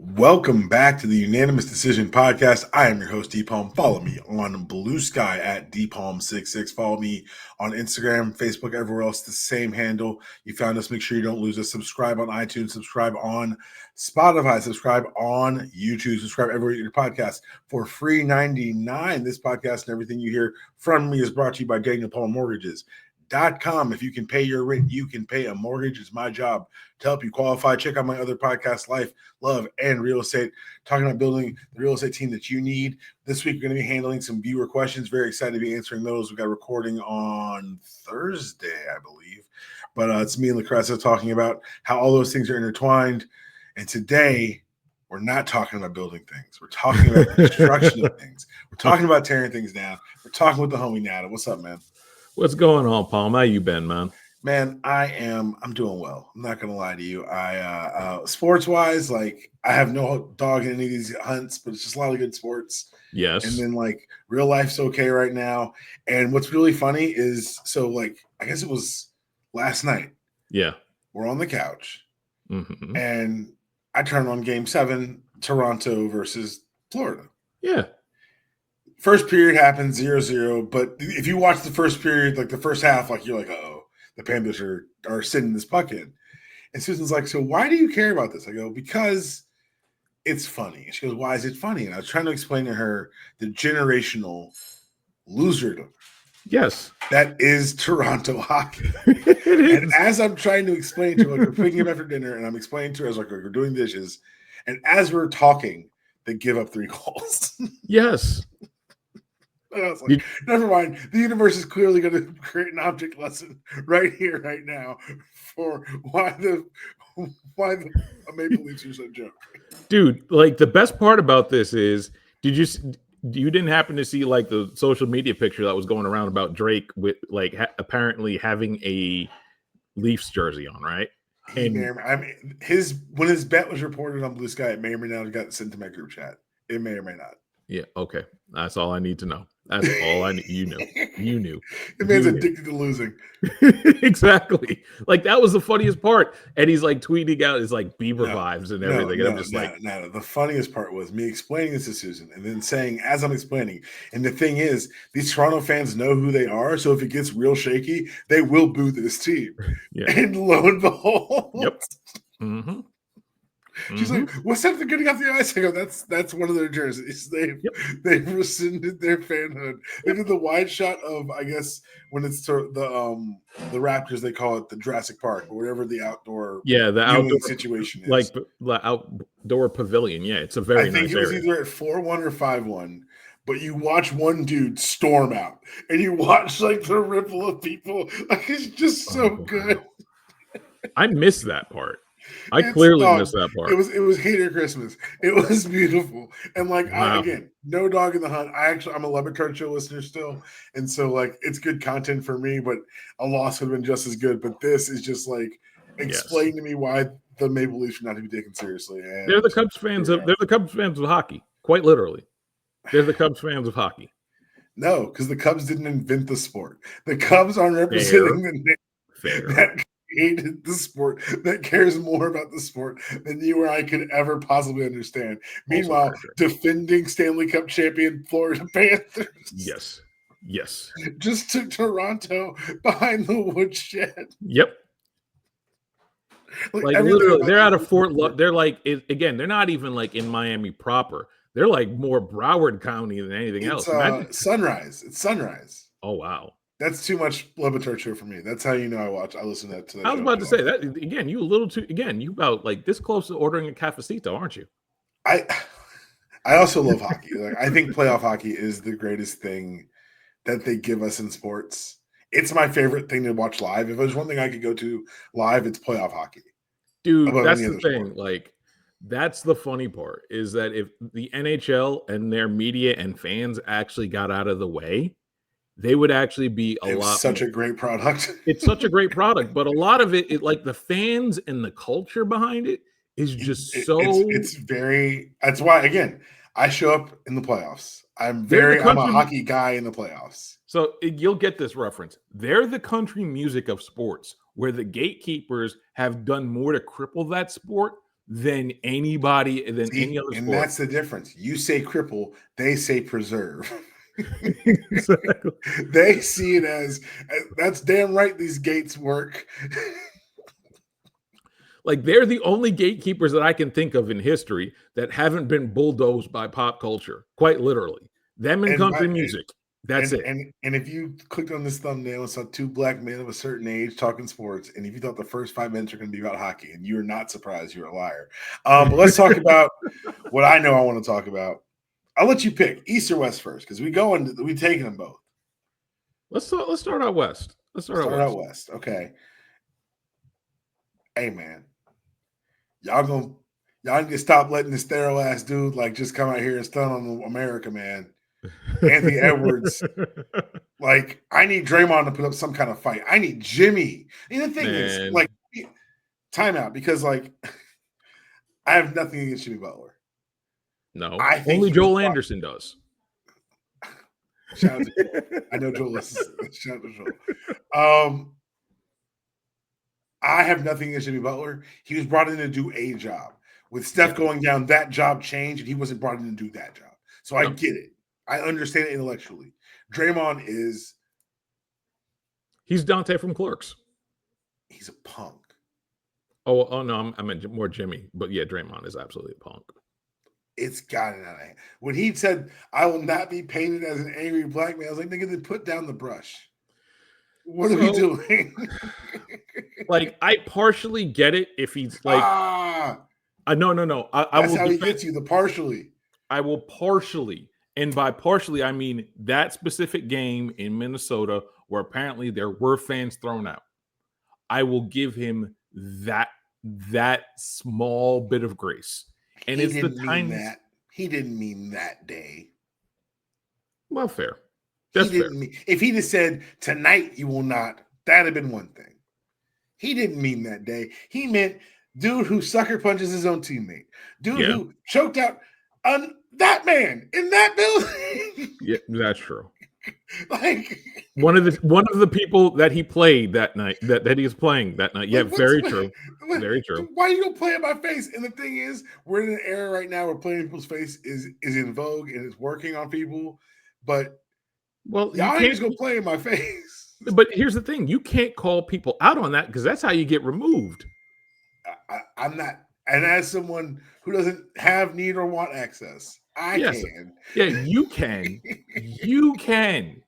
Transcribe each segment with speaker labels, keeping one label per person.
Speaker 1: Welcome back to the Unanimous Decision Podcast. I am your host, DPalm. Follow me on Blue Sky at DPalm66. Follow me on Instagram, Facebook, everywhere else, the same handle. You found us. Make sure you don't lose us. Subscribe on iTunes. Subscribe on Spotify. Subscribe on YouTube. Subscribe everywhere you get your podcast for free $99. This podcast and everything you hear from me is brought to you by Daniel Paul Mortgages.com. If you can pay your rent, you can pay a mortgage. It's my job to help you qualify. Check out my other podcast, Life, Love, and Real Estate, talking about building the real estate team that you need. This week, we're going to be handling some viewer questions. Very excited to be answering those. We got a recording on Thursday, I believe. But it's me and Lucrezia talking about how all those things are intertwined. And today, we're not talking about building things. We're talking about the construction of things. We're talking about tearing things down. We're talking with the homie Nata. What's up, man?
Speaker 2: What's going on, Palm? How you been, man?
Speaker 1: Man, I'm doing well. I'm not gonna lie to you. Sports wise, like I have no dog in any of these hunts, but it's just a lot of good sports.
Speaker 2: Yes.
Speaker 1: And then like real life's okay right now. And what's really funny is I guess it was last night.
Speaker 2: Yeah.
Speaker 1: We're on the couch and I turned on Game 7, Toronto versus Florida.
Speaker 2: Yeah.
Speaker 1: First period happened 0-0, but if you watch the first period, like the first half, like you're like, uh-oh, the Panthers are sitting this puck in. And Susan's like, so why do you care about this? I go, because it's funny. She goes, why is it funny? And I was trying to explain to her the generational loserdom.
Speaker 2: Yes.
Speaker 1: That is Toronto hockey.
Speaker 2: It is.
Speaker 1: And as I'm trying to explain to her, like, we're picking up after dinner, and I'm explaining to her, I was like, we're doing dishes. And as we're talking, they give up 3 goals.
Speaker 2: Yes.
Speaker 1: And I was like, never mind. The universe is clearly going to create an object lesson right here, right now, for why the Maple Leafs are so joke.
Speaker 2: Dude, like the best part about this is, you didn't happen to see like the social media picture that was going around about Drake with like apparently having a Leafs jersey on, right?
Speaker 1: And when his bet was reported on Blue Sky, it may or may not have gotten sent to my group chat. It may or may not.
Speaker 2: Yeah. Okay. That's all I need to know. That's all I need. You knew.
Speaker 1: The man's addicted to losing.
Speaker 2: Exactly. Like that was the funniest part. And he's like tweeting out his like Bieber vibes and everything. And I'm just
Speaker 1: the funniest part was me explaining this to Susan and then saying, as I'm explaining, and the thing is, these Toronto fans know who they are. So if it gets real shaky, they will boo this team. Yeah. And lo and behold.
Speaker 2: Yep.
Speaker 1: She's like, what's that they're getting off the ice? I go, that's one of their jerseys. They've rescinded their fanhood. They did the wide shot of, I guess, when it's the Raptors, they call it the Jurassic Park or whatever the outdoor
Speaker 2: outdoor
Speaker 1: situation is.
Speaker 2: Like the outdoor pavilion. Yeah, it's a very nice area. I think it was
Speaker 1: either at 4-1 or 5-1. But you watch one dude storm out, and you watch like the ripple of people. Like it's just so good.
Speaker 2: I miss that part. I clearly missed that part.
Speaker 1: It was Hater Christmas. It was beautiful. And like again, no dog in the hunt. I'm a Lebatard Show listener still. And so like it's good content for me, but a loss would have been just as good. But this is just like explain to me why the Maple Leafs should not be taken seriously. And
Speaker 2: they're the Cubs fans of hockey, quite literally. They're the Cubs fans of hockey.
Speaker 1: No, because the Cubs didn't invent the sport. The Cubs aren't representing the name that created the sport, that cares more about the sport than you or I could ever possibly understand. Meanwhile, defending Stanley Cup champion Florida Panthers.
Speaker 2: Yes.
Speaker 1: Just took Toronto behind the woodshed.
Speaker 2: Yep. Like literally, they're out of Fort. They're like, again, they're not even like in Miami proper. They're like more Broward County than anything else.
Speaker 1: Sunrise. It's Sunrise.
Speaker 2: Oh, wow.
Speaker 1: That's too much Lebatard Show for me. That's how you know I listen to that.
Speaker 2: I was about to say that again. You a little too again. You about like this close to ordering a cafecito, aren't you?
Speaker 1: I also love hockey. Like I think playoff hockey is the greatest thing that they give us in sports. It's my favorite thing to watch live. If there's one thing I could go to live, it's playoff hockey.
Speaker 2: Dude, that's the thing. Sport. Like that's the funny part is that if the NHL and their media and fans actually got out of the way, they would actually be
Speaker 1: such a great product.
Speaker 2: It's such a great product, but a lot of it like the fans and the culture behind it is just
Speaker 1: it's very. That's why again I show up in the playoffs. I'm a hockey guy in the playoffs.
Speaker 2: So you'll get this reference. They're the country music of sports, where the gatekeepers have done more to cripple that sport than anybody than
Speaker 1: See,
Speaker 2: any other
Speaker 1: and
Speaker 2: sport.
Speaker 1: that's the difference. You say cripple, they say preserve.
Speaker 2: Exactly.
Speaker 1: They see it as that's damn right. These gates work.
Speaker 2: Like they're the only gatekeepers that I can think of in history that haven't been bulldozed by pop culture, quite literally. Them and country music. That's it.
Speaker 1: And if you clicked on this thumbnail and saw two black men of a certain age talking sports, and if you thought the first 5 minutes are going to be about hockey, and you're not surprised, you're a liar. But let's talk about what I know I want to talk about. I'll let you pick East or West first, because we taking them both.
Speaker 2: Let's start out West. Let's start
Speaker 1: out West. Okay. Hey man, y'all need to stop letting this sterile ass dude like just come out here and stun on America, man. Anthony Edwards. Like, I need Draymond to put up some kind of fight. I need Jimmy. And the thing is, like, timeout, because like I have nothing against Jimmy Butler.
Speaker 2: No, I think only Joel Anderson does.
Speaker 1: Shout out to Joel. I know Joel listens. Shout out to Joel. I have nothing against Jimmy Butler. He was brought in to do a job. With Steph going down, that job changed, and he wasn't brought in to do that job. So I get it. I understand it intellectually. Draymond is...
Speaker 2: He's Dante from Clerks.
Speaker 1: He's a punk.
Speaker 2: Oh no, I meant more Jimmy. But yeah, Draymond is absolutely a punk.
Speaker 1: It's got it out of hand. When he said, I will not be painted as an angry black man, I was like, nigga, then put down the brush. What are we doing?
Speaker 2: Like, I partially get it if he's like... No.
Speaker 1: That's how he gets you, the partially.
Speaker 2: I will partially, and by partially, I mean that specific game in Minnesota where apparently there were fans thrown out. I will give him that small bit of grace. And it's the time that
Speaker 1: he didn't mean that day.
Speaker 2: Well, fair. That's fair.
Speaker 1: If he just said tonight you will not, that'd have been one thing. He didn't mean that day. He meant dude who sucker punches his own teammate. Dude who choked out that man in that building.
Speaker 2: Yeah, that's true.
Speaker 1: Like
Speaker 2: one of the people that he played that night, that he was playing that night. Yeah, very true. Very true.
Speaker 1: Why you gonna play in my face? And the thing is, we're in an era right now where playing in people's face is in vogue and it's working on people. But y'all ain't just gonna play in my face.
Speaker 2: But here's the thing: you can't call people out on that because that's how you get removed.
Speaker 1: I'm not, and as someone who doesn't have, need, or want access, I can.
Speaker 2: Yeah, you can. You can.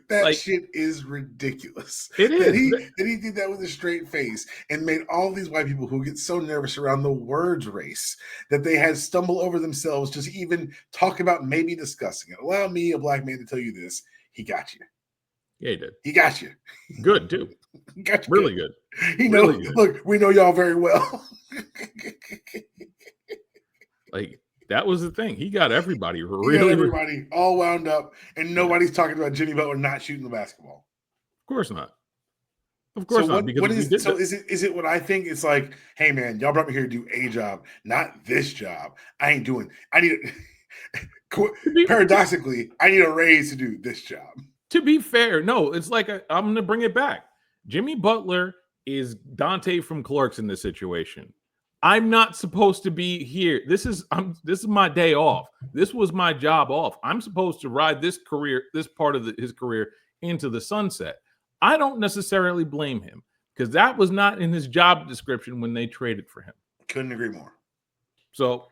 Speaker 1: That shit is ridiculous.
Speaker 2: It is.
Speaker 1: That he did that with a straight face and made all these white people who get so nervous around the words race that they had stumble over themselves just even talk about maybe discussing it. Allow me, a black man, to tell you this. He got you.
Speaker 2: Yeah, he did.
Speaker 1: He got you.
Speaker 2: Good, too.
Speaker 1: Got you
Speaker 2: really good.
Speaker 1: He really good. Look, we know y'all very well.
Speaker 2: Like, that was the thing. He got everybody really
Speaker 1: all wound up, and nobody's talking about Jimmy Butler not shooting the basketball.
Speaker 2: Of course not. Of course not.
Speaker 1: Is it what I think? It's like, hey man, y'all brought me here to do a job, not this job. I need paradoxically, I need a raise to do this job.
Speaker 2: To be fair, no, it's like I'm going to bring it back. Jimmy Butler is Dante from Clerks in this situation. I'm not supposed to be here. This is my day off. This was my job off. I'm supposed to ride this part of his career into the sunset. I don't necessarily blame him because that was not in his job description when they traded for him.
Speaker 1: Couldn't agree more.
Speaker 2: So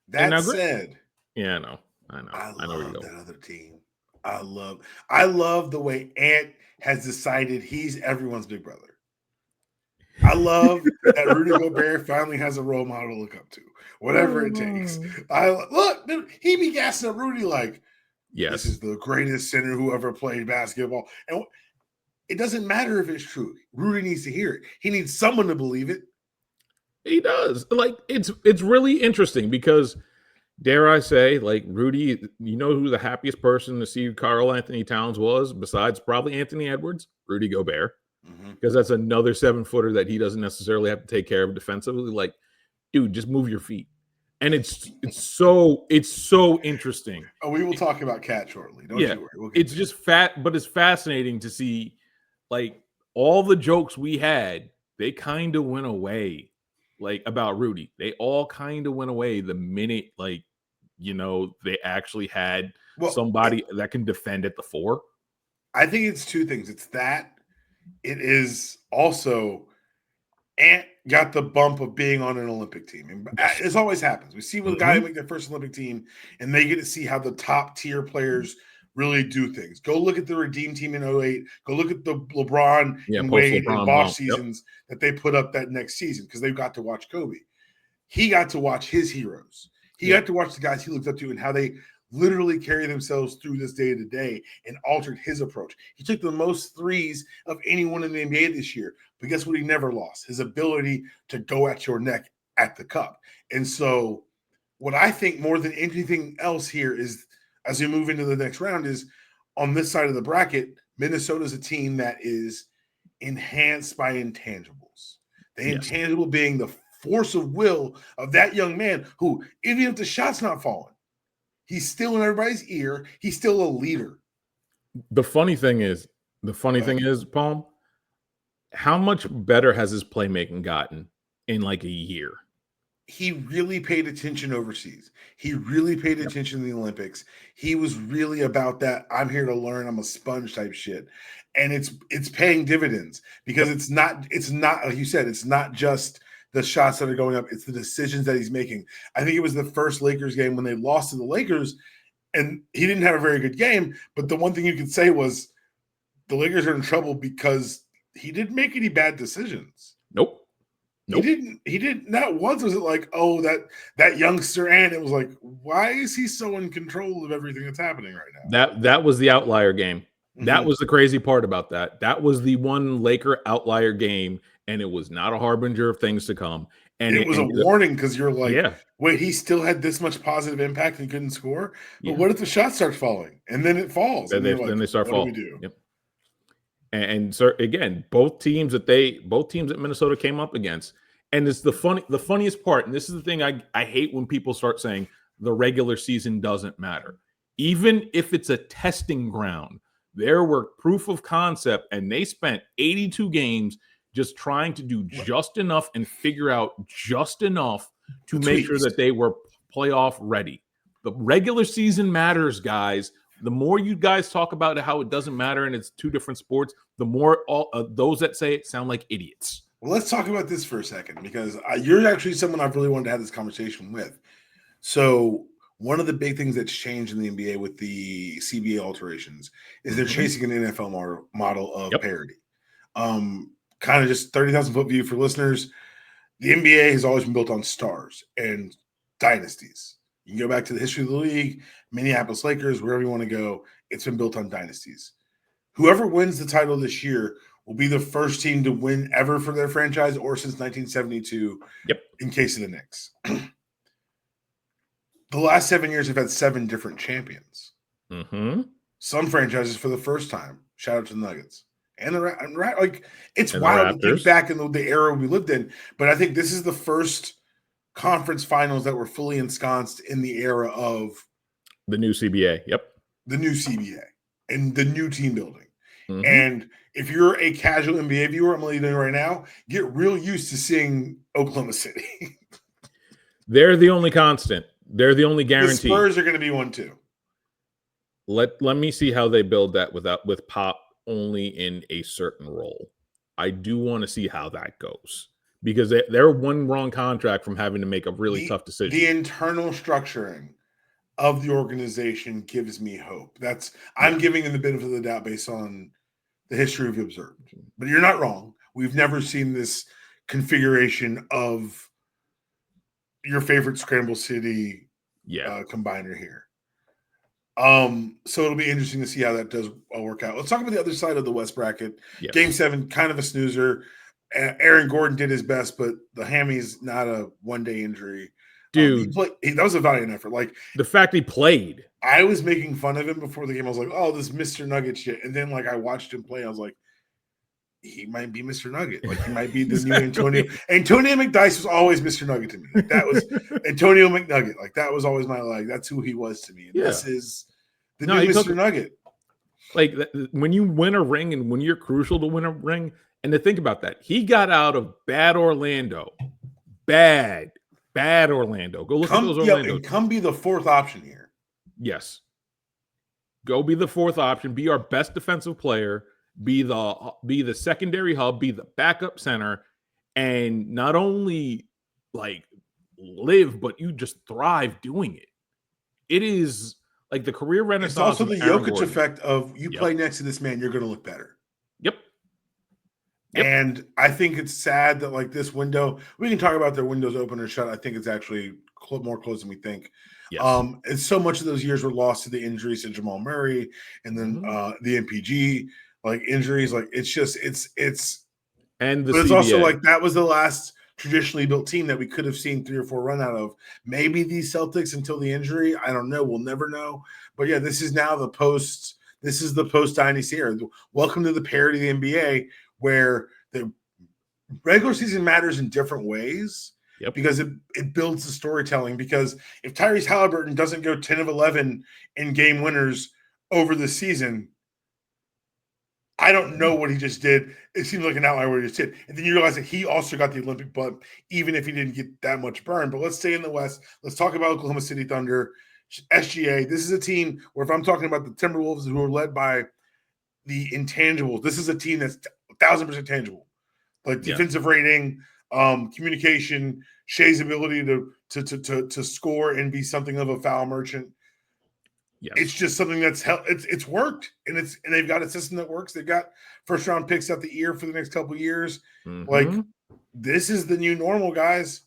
Speaker 1: that said,
Speaker 2: yeah, I know.
Speaker 1: I love that other team. I love the way Ant has decided he's everyone's big brother. I love that Rudy Gobert finally has a role model to look up to, whatever it takes. Look, dude, he be gassing up Rudy like,
Speaker 2: yes,
Speaker 1: this is the greatest center who ever played basketball. And it doesn't matter if it's true. Rudy needs to hear it. He needs someone to believe it.
Speaker 2: He does. Like, it's really interesting because, dare I say, like, Rudy, you know who the happiest person to see Karl Anthony Towns was, besides probably Anthony Edwards? Rudy Gobert. Because that's another 7-footer that he doesn't necessarily have to take care of defensively. Like, dude, just move your feet. And it's so interesting.
Speaker 1: Oh, we will talk about Cat shortly. Don't you worry.
Speaker 2: It's just but it's fascinating to see, like, all the jokes we had, they kind of went away. like about Rudy. They all kind of went away the minute, like, they actually had somebody that can defend at the 4.
Speaker 1: I think it's two things. It's that it is also Ant got the bump of being on an Olympic team. And this always happens. We see when guys make their first Olympic team and they get to see how the top tier players really do things. Go look at the Redeem team in 08. Go look at the LeBron and Wade and Bosh seasons that they put up that next season because they've got to watch Kobe. He got to watch his heroes. He got to watch the guys he looked up to and how they literally carry themselves through this day to day and altered his approach. He took the most threes of anyone in the NBA this year, but guess what? He never lost his ability to go at your neck at the cup. And so what I think more than anything else here is, as we move into the next round, is on this side of the bracket, Minnesota's a team that is enhanced by intangibles. The intangible being the force of will of that young man who, even if the shot's not falling, he's still in everybody's ear. He's still a leader.
Speaker 2: The funny thing is, Palm, how much better has his playmaking gotten in like a year?
Speaker 1: He really paid attention overseas. He really paid attention to the Olympics. He was really about that. I'm here to learn. I'm a sponge type shit. And it's paying dividends because it's not like you said, it's not just the shots that are going up. It's the decisions that he's making. I think it was the first Lakers game when they lost to the Lakers and he didn't have a very good game. But the one thing you could say was the Lakers are in trouble because he didn't make any bad decisions.
Speaker 2: Nope.
Speaker 1: He didn't. Not once was it like, oh, that youngster, and it was like, why is he so in control of everything that's happening right now?
Speaker 2: That was the outlier game. That was the crazy part about that. That was the one Laker outlier game, and it was not a harbinger of things to come. And
Speaker 1: it was a warning because you're like, wait, he still had this much positive impact and couldn't score. But what if the shot starts falling and then it falls?
Speaker 2: Then they start falling. What do we do? Yep. And so again, both teams that Minnesota came up against, and it's the funniest part. And this is the thing I hate when people start saying the regular season doesn't matter, even if it's a testing ground. There were proof of concept, and they spent 82 games just trying to do just enough and figure out just enough to make sure that they were playoff ready. The regular season matters, guys. The more you guys talk about how it doesn't matter and it's two different sports, the more those that say it sound like idiots.
Speaker 1: Well, let's talk about this for a second because you're actually someone I've really wanted to have this conversation with. So one of the big things that's changed in the NBA with the CBA alterations is they're chasing an NFL model of parity. Kind of just 30,000-foot view for listeners. The NBA has always been built on stars and dynasties. You can go back to the history of the league, Minneapolis Lakers, wherever you want to go. It's been built on dynasties. Whoever wins the title this year will be the first team to win ever for their franchise or since 1972 in case of the Knicks. The last 7 years have had 7 different champions. Some franchises for the first time. Shout out to the Nuggets. And it's wild to think back in the era we lived in. But I think this is the first conference finals that were fully ensconced in the era of
Speaker 2: the new CBA.
Speaker 1: The new CBA and the new team building. And if you're a casual NBA viewer, I'm going to let you know right now, get real used to seeing Oklahoma City.
Speaker 2: They're the only constant. They're the only guarantee.
Speaker 1: The Spurs are going to be one too.
Speaker 2: Let me see how they build that with Pop only in a certain role. I do want to see how that goes because they're one wrong contract from having to make a really tough decision.
Speaker 1: The internal structuring of the organization gives me hope. I'm giving them the benefit of the doubt based on the history we've observed. But you're not wrong. We've never seen this configuration of your favorite Scramble City combiner here. So it'll be interesting to see how that does work out. Let's talk about the other side of the West bracket. Game 7, kind of a snoozer. Aaron Gordon did his best, but the hammy's not a one-day injury.
Speaker 2: Dude,
Speaker 1: that was a valiant effort. Like
Speaker 2: the fact he played.
Speaker 1: I was making fun of him before the game. I was like, oh, this Mr. Nugget shit. And then like I watched him play. I was like, he might be Mr. Nugget. Like he might be the new Antonio. Antonio McDyess was always Mr. Nugget to me. Like that was Antonio McNugget. Like that was always that's who he was to me. And this is the new Mr. Nugget.
Speaker 2: Like when you win a ring and when you're crucial to win a ring, and to think about that, he got out of bad Orlando Bad Orlando. Go look at those Orlando.
Speaker 1: And come be the fourth option here.
Speaker 2: Yes. Go be the fourth option. Be our best defensive player. Be the secondary hub. Be the backup center, and not only like live, but you just thrive doing it. It is like the career renaissance.
Speaker 1: It's also the Jokic effect of you play next to this man, you're going to look better.
Speaker 2: Yep.
Speaker 1: And I think it's sad that like this window, we can talk about their windows open or shut. I think it's actually more close than we think.
Speaker 2: Yes.
Speaker 1: And so much of those years were lost to the injuries to Jamal Murray and then the MPG like injuries. Like it's just it's
Speaker 2: and
Speaker 1: but it's also like that was the last traditionally built team that we could have seen 3 or 4 run out of. Maybe these Celtics until the injury. I don't know. We'll never know. But yeah, this is now the post dynasty era. Welcome to the parody of the NBA, where the regular season matters in different ways because it builds the storytelling. Because if Tyrese Halliburton doesn't go 10 of 11 in game winners over the season, I don't know what he just did. It seems like an outlier what he just did. And then you realize that he also got the Olympic bump, even if he didn't get that much burn. But let's stay in the West. Let's talk about Oklahoma City Thunder, SGA. This is a team where if I'm talking about the Timberwolves who are led by the intangibles, this is a team that's 1,000% tangible. Like defensive rating, communication, Shea's ability to score and be something of a foul merchant. Yes. It's just something that's it's worked, and they've got a system that works. They've got first round picks out the ear for the next couple of years. Like this is the new normal, guys.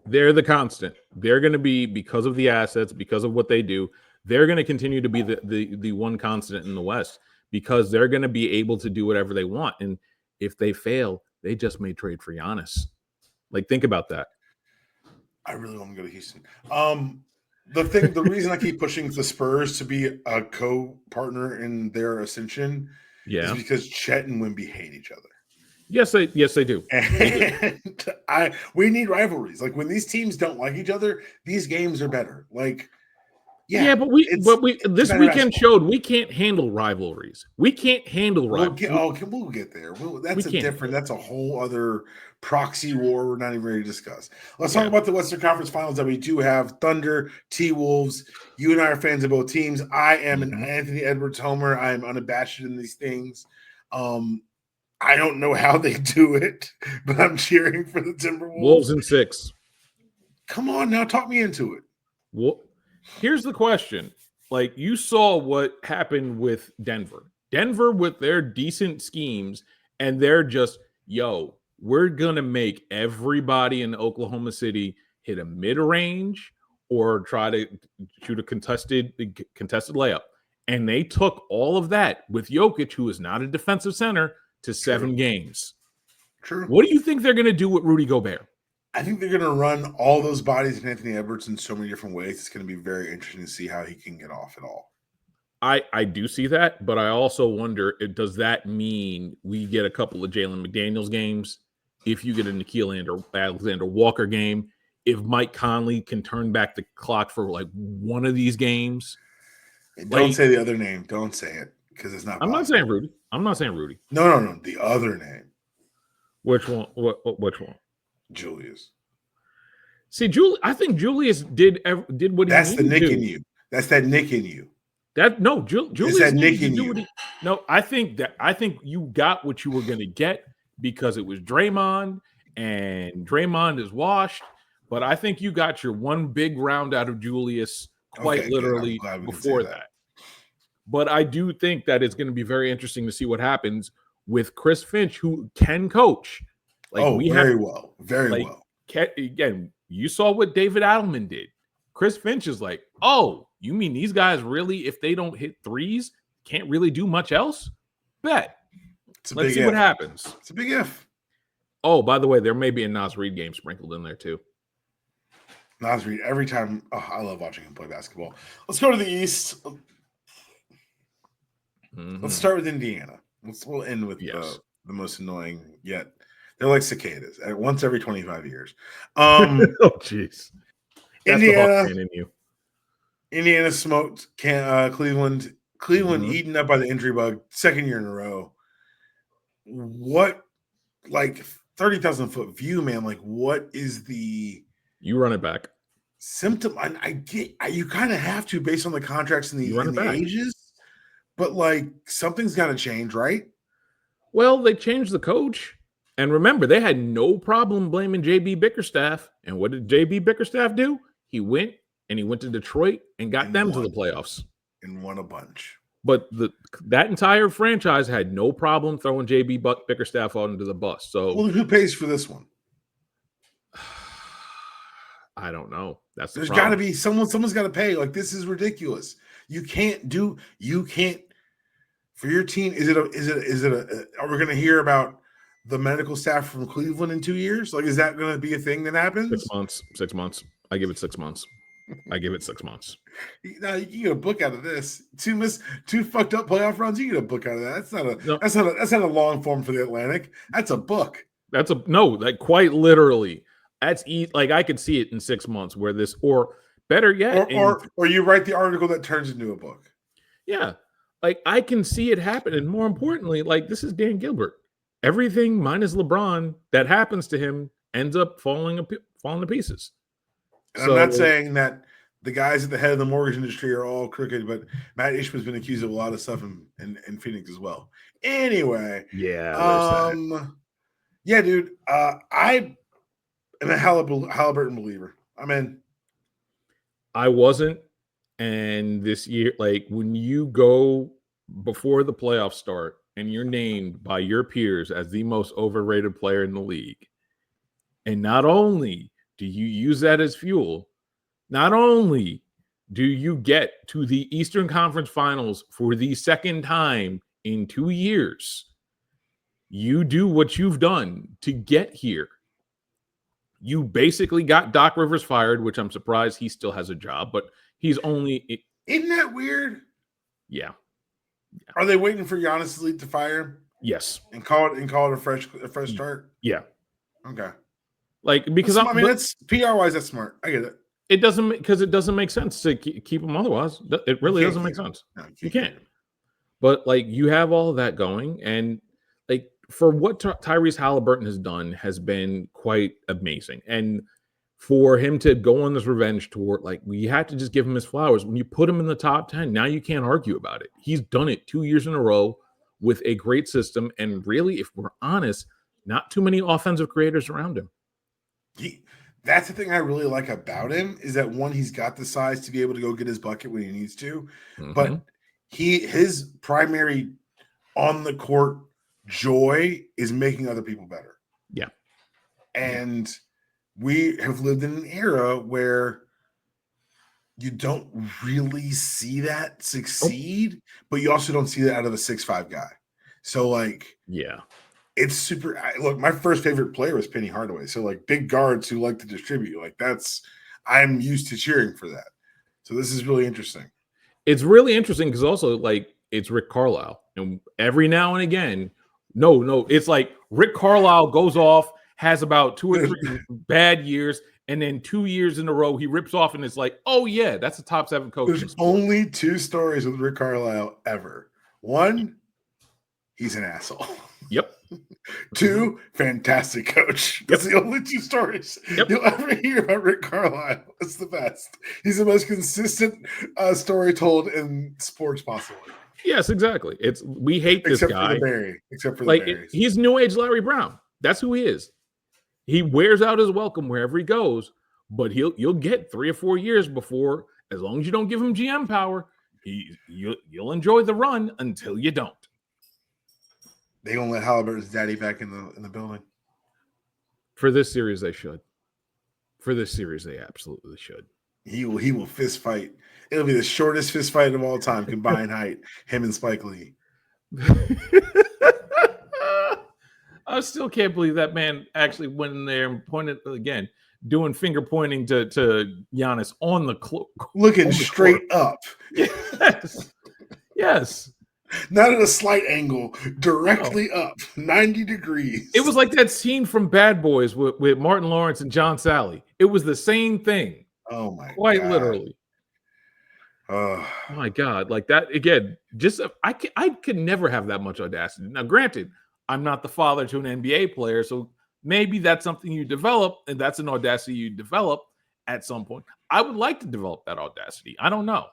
Speaker 2: They're the constant. They're going to be, because of the assets, because of what they do, they're going to continue to be the one constant in the West, because they're going to be able to do whatever they want. And if they fail, they just may trade for Giannis. Like, think about that.
Speaker 1: I really want to go to Houston. The reason I keep pushing the Spurs to be a co-partner in their ascension is because Chet and Wemby hate each other.
Speaker 2: Yes, they do.
Speaker 1: And we need rivalries. Like when these teams don't like each other, these games are better. Like,
Speaker 2: but this weekend showed we can't handle rivalries. We can't handle rivalries.
Speaker 1: We'll get there. That's a whole other proxy war we're not even ready to discuss. Let's talk about the Western Conference Finals that we do have. Thunder, T-Wolves. You and I are fans of both teams. I am an Anthony Edwards homer. I am unabashed in these things. I don't know how they do it, but I'm cheering for the Timberwolves.
Speaker 2: Wolves in 6.
Speaker 1: Come on now, talk me into it.
Speaker 2: Well, here's the question. Like, you saw what happened with Denver. Denver with their decent schemes, and they're just, we're going to make everybody in Oklahoma City hit a mid-range or try to shoot a contested layup. And they took all of that with Jokic, who is not a defensive center, to 7 games.
Speaker 1: True.
Speaker 2: What do you think they're going to do with Rudy Gobert?
Speaker 1: I think they're going to run all those bodies in Anthony Edwards in so many different ways. It's going to be very interesting to see how he can get off it all.
Speaker 2: I do see that, but I also wonder, does that mean we get a couple of Jalen McDaniels games? If you get a Nickeil Alexander Walker game, if Mike Conley can turn back the clock for like one of these games?
Speaker 1: Don't say the other name. Don't say it, because it's not possible.
Speaker 2: I'm not saying Rudy.
Speaker 1: No. The other name.
Speaker 2: Which one? Which one?
Speaker 1: Julius.
Speaker 2: See, I think Julius did what he needed to do.
Speaker 1: That's the Nick in you. That's that Nick in you.
Speaker 2: Julius
Speaker 1: that Nick in you.
Speaker 2: I think you got what you were going to get because it was Draymond, and Draymond is washed. But I think you got your one big round out of Julius quite literally before that. But I do think that it's going to be very interesting to see what happens with Chris Finch, who can coach.
Speaker 1: Very well.
Speaker 2: Again, you saw what David Adelman did. Chris Finch is like, you mean these guys really, if they don't hit threes, can't really do much else? Bet. Let's see what happens.
Speaker 1: It's a big if.
Speaker 2: Oh, by the way, there may be a Nas Reed game sprinkled in there too.
Speaker 1: Nas Reed, every time. I love watching him play basketball. Let's go to the East. Let's start with Indiana. We'll end with the most annoying yet. They're like cicadas. Once every 25 years.
Speaker 2: Oh, jeez.
Speaker 1: Indiana smoked Cleveland. Eaten up by the injury bug. Second year in a row. What, 30,000-foot view, man. Like, what is the
Speaker 2: You run it back.
Speaker 1: symptom? I get you kind of have to based on the contracts and
Speaker 2: You run it
Speaker 1: the
Speaker 2: back.
Speaker 1: ages, but like something's got to change, right?
Speaker 2: Well, they changed the coach. And remember, they had no problem blaming JB Bickerstaff. And what did JB Bickerstaff do? He went to Detroit and got them to the playoffs.
Speaker 1: And won a bunch.
Speaker 2: But that entire franchise had no problem throwing JB Bickerstaff out into the bus. So,
Speaker 1: well, who pays for this one?
Speaker 2: I don't know.
Speaker 1: There's got to be someone's got to pay. Like, this is ridiculous. You can't for your team. Are we going to hear about the medical staff from Cleveland in 2 years? Like, is that going to be a thing that happens?
Speaker 2: 6 months. I give it 6 months. I give it 6 months.
Speaker 1: Now you get a book out of this. Two fucked up playoff runs. You get a book out of that. That's not a long form for the Atlantic. That's a book.
Speaker 2: Like quite literally. That's like I could see it in 6 months where this, or better yet,
Speaker 1: or you write the article that turns into a book.
Speaker 2: Yeah, like I can see it happen, and more importantly, like this is Dan Gilbert. Everything minus LeBron that happens to him ends up falling to pieces.
Speaker 1: And I'm not saying that the guys at the head of the mortgage industry are all crooked, but Matt Ishman's been accused of a lot of stuff in Phoenix as well. Anyway,
Speaker 2: yeah,
Speaker 1: yeah, dude. I am a Halliburton believer. I'm in.
Speaker 2: I wasn't, and this year, like when you go before the playoffs start and you're named by your peers as the most overrated player in the league, and not only do you use that as fuel, not only do you get to the Eastern Conference Finals for the second time in 2 years, you do what you've done to get here. You basically got Doc Rivers fired, which I'm surprised he still has a job, but he's only...
Speaker 1: Isn't that weird?
Speaker 2: Yeah.
Speaker 1: Are they waiting for Giannis to fire him?
Speaker 2: Yes.
Speaker 1: And call it a fresh start?
Speaker 2: Yeah.
Speaker 1: Okay.
Speaker 2: Like, because
Speaker 1: that's PR-wise, that's smart. I get it.
Speaker 2: It doesn't make sense to keep them otherwise. It really doesn't make sense. No, you can't. But like you have all of that going, and like for what Tyrese Halliburton has done has been quite amazing. And for him to go on this revenge tour, like we had to just give him his flowers. When you put him in the top 10, now you can't argue about it. He's done it 2 years in a row with a great system, and really, if we're honest, not too many offensive creators around him.
Speaker 1: That's the thing I really like about him is that one, he's got the size to be able to go get his bucket when he needs to, but his primary on the court joy is making other people better.
Speaker 2: Yeah.
Speaker 1: And we have lived in an era where you don't really see that succeed, but you also don't see that out of a 6'5" guy. So like,
Speaker 2: yeah.
Speaker 1: It's super. Look, my first favorite player was Penny Hardaway. So, like, big guards who like to distribute, like I'm used to cheering for that. So this is really interesting.
Speaker 2: It's really interesting because also, like, it's Rick Carlisle, and every now and again, it's like Rick Carlisle goes off, has about 2 or 3 bad years, and then 2 years in a row he rips off, and it's like, oh yeah, that's a top 7 coach.
Speaker 1: There's only 2 stories with Rick Carlisle ever. One, he's an asshole.
Speaker 2: Yep.
Speaker 1: 2, fantastic coach. That's the only 2 stories you'll ever hear about Rick Carlisle. It's the best. He's the most consistent story told in sports possibly.
Speaker 2: Yes, exactly. We hate this guy.
Speaker 1: Except for the Berries.
Speaker 2: He's new age Larry Brown. That's who he is. He wears out his welcome wherever he goes, but you'll get 3 or 4 years before, as long as you don't give him GM power, you'll enjoy the run until you don't.
Speaker 1: They gonna let Halliburton's daddy back in the building.
Speaker 2: For this series, they should. For this series, they absolutely should.
Speaker 1: He will fist fight. It'll be the shortest fist fight of all time, combined height. Him and Spike Lee.
Speaker 2: I still can't believe that man actually went in there and pointed again, doing finger pointing to Giannis on the
Speaker 1: looking straight up.
Speaker 2: Yes. Yes.
Speaker 1: Not at a slight angle, directly up, 90 degrees.
Speaker 2: It was like that scene from Bad Boys with Martin Lawrence and John Sally. It was the same thing.
Speaker 1: Oh, my God.
Speaker 2: Quite literally. Oh, my God. Like that, again, just I could never have that much audacity. Now, granted, I'm not the father to an NBA player, so maybe that's something you develop, and that's an audacity you develop at some point. I would like to develop that audacity. I don't know,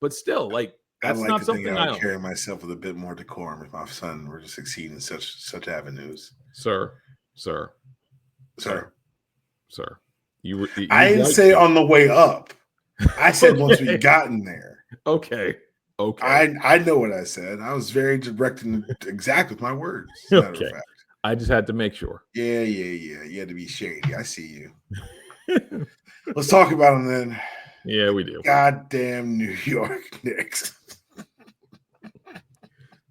Speaker 2: but still, like,
Speaker 1: I'd
Speaker 2: that's
Speaker 1: like
Speaker 2: not
Speaker 1: to think
Speaker 2: something
Speaker 1: I
Speaker 2: I
Speaker 1: would
Speaker 2: own.
Speaker 1: carry myself with a bit more decorum if my son were to succeed in such avenues.
Speaker 2: Sir.
Speaker 1: Sir,
Speaker 2: You'd
Speaker 1: I didn't
Speaker 2: like
Speaker 1: say
Speaker 2: to.
Speaker 1: on the way up. I said once we
Speaker 2: Okay.
Speaker 1: gotten there.
Speaker 2: Okay.
Speaker 1: I know what I said. I was very direct and exact with my words, as a matter of
Speaker 2: Okay.
Speaker 1: fact.
Speaker 2: I just had to make sure.
Speaker 1: Yeah. You had to be shady. I see you. Let's talk about them then.
Speaker 2: Yeah, we do.
Speaker 1: Goddamn New York Knicks.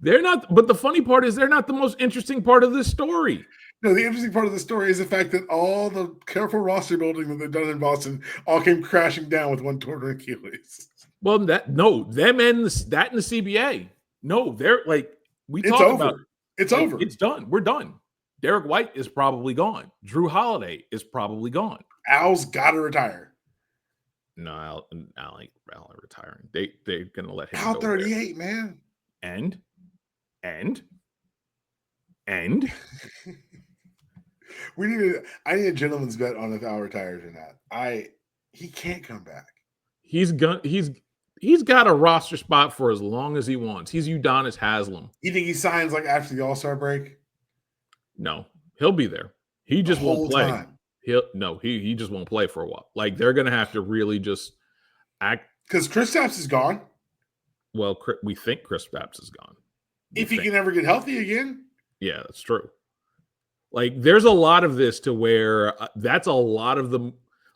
Speaker 2: They're not, but the funny part is they're not the most interesting part of this story.
Speaker 1: No, the interesting part of the story is the fact that all the careful roster building that they've done in Boston all came crashing down with one torn Achilles.
Speaker 2: Well, them and that and the CBA. No, they're like
Speaker 1: It's
Speaker 2: talk
Speaker 1: over.
Speaker 2: about.
Speaker 1: It's
Speaker 2: like,
Speaker 1: over.
Speaker 2: It's done. We're done. Derek White is probably gone. Drew Holiday is probably gone.
Speaker 1: Al's got to retire.
Speaker 2: No, Al ain't retiring. They're gonna let him
Speaker 1: Al
Speaker 2: go
Speaker 1: 38,
Speaker 2: there.
Speaker 1: man.
Speaker 2: And
Speaker 1: I need a gentleman's bet on if Al retires or not. He can't come back.
Speaker 2: He's got a roster spot for as long as he wants. He's Udonis Haslem.
Speaker 1: You think he signs like after the All-Star break?
Speaker 2: No, he'll be there. He just won't play.
Speaker 1: Time.
Speaker 2: He just won't play for a while. Like, they're gonna have to really just act,
Speaker 1: because Kristaps is gone.
Speaker 2: Well, we think Kristaps is gone.
Speaker 1: If he can ever get healthy again.
Speaker 2: Yeah, that's true. Like, there's a lot of this to where that's a lot of the,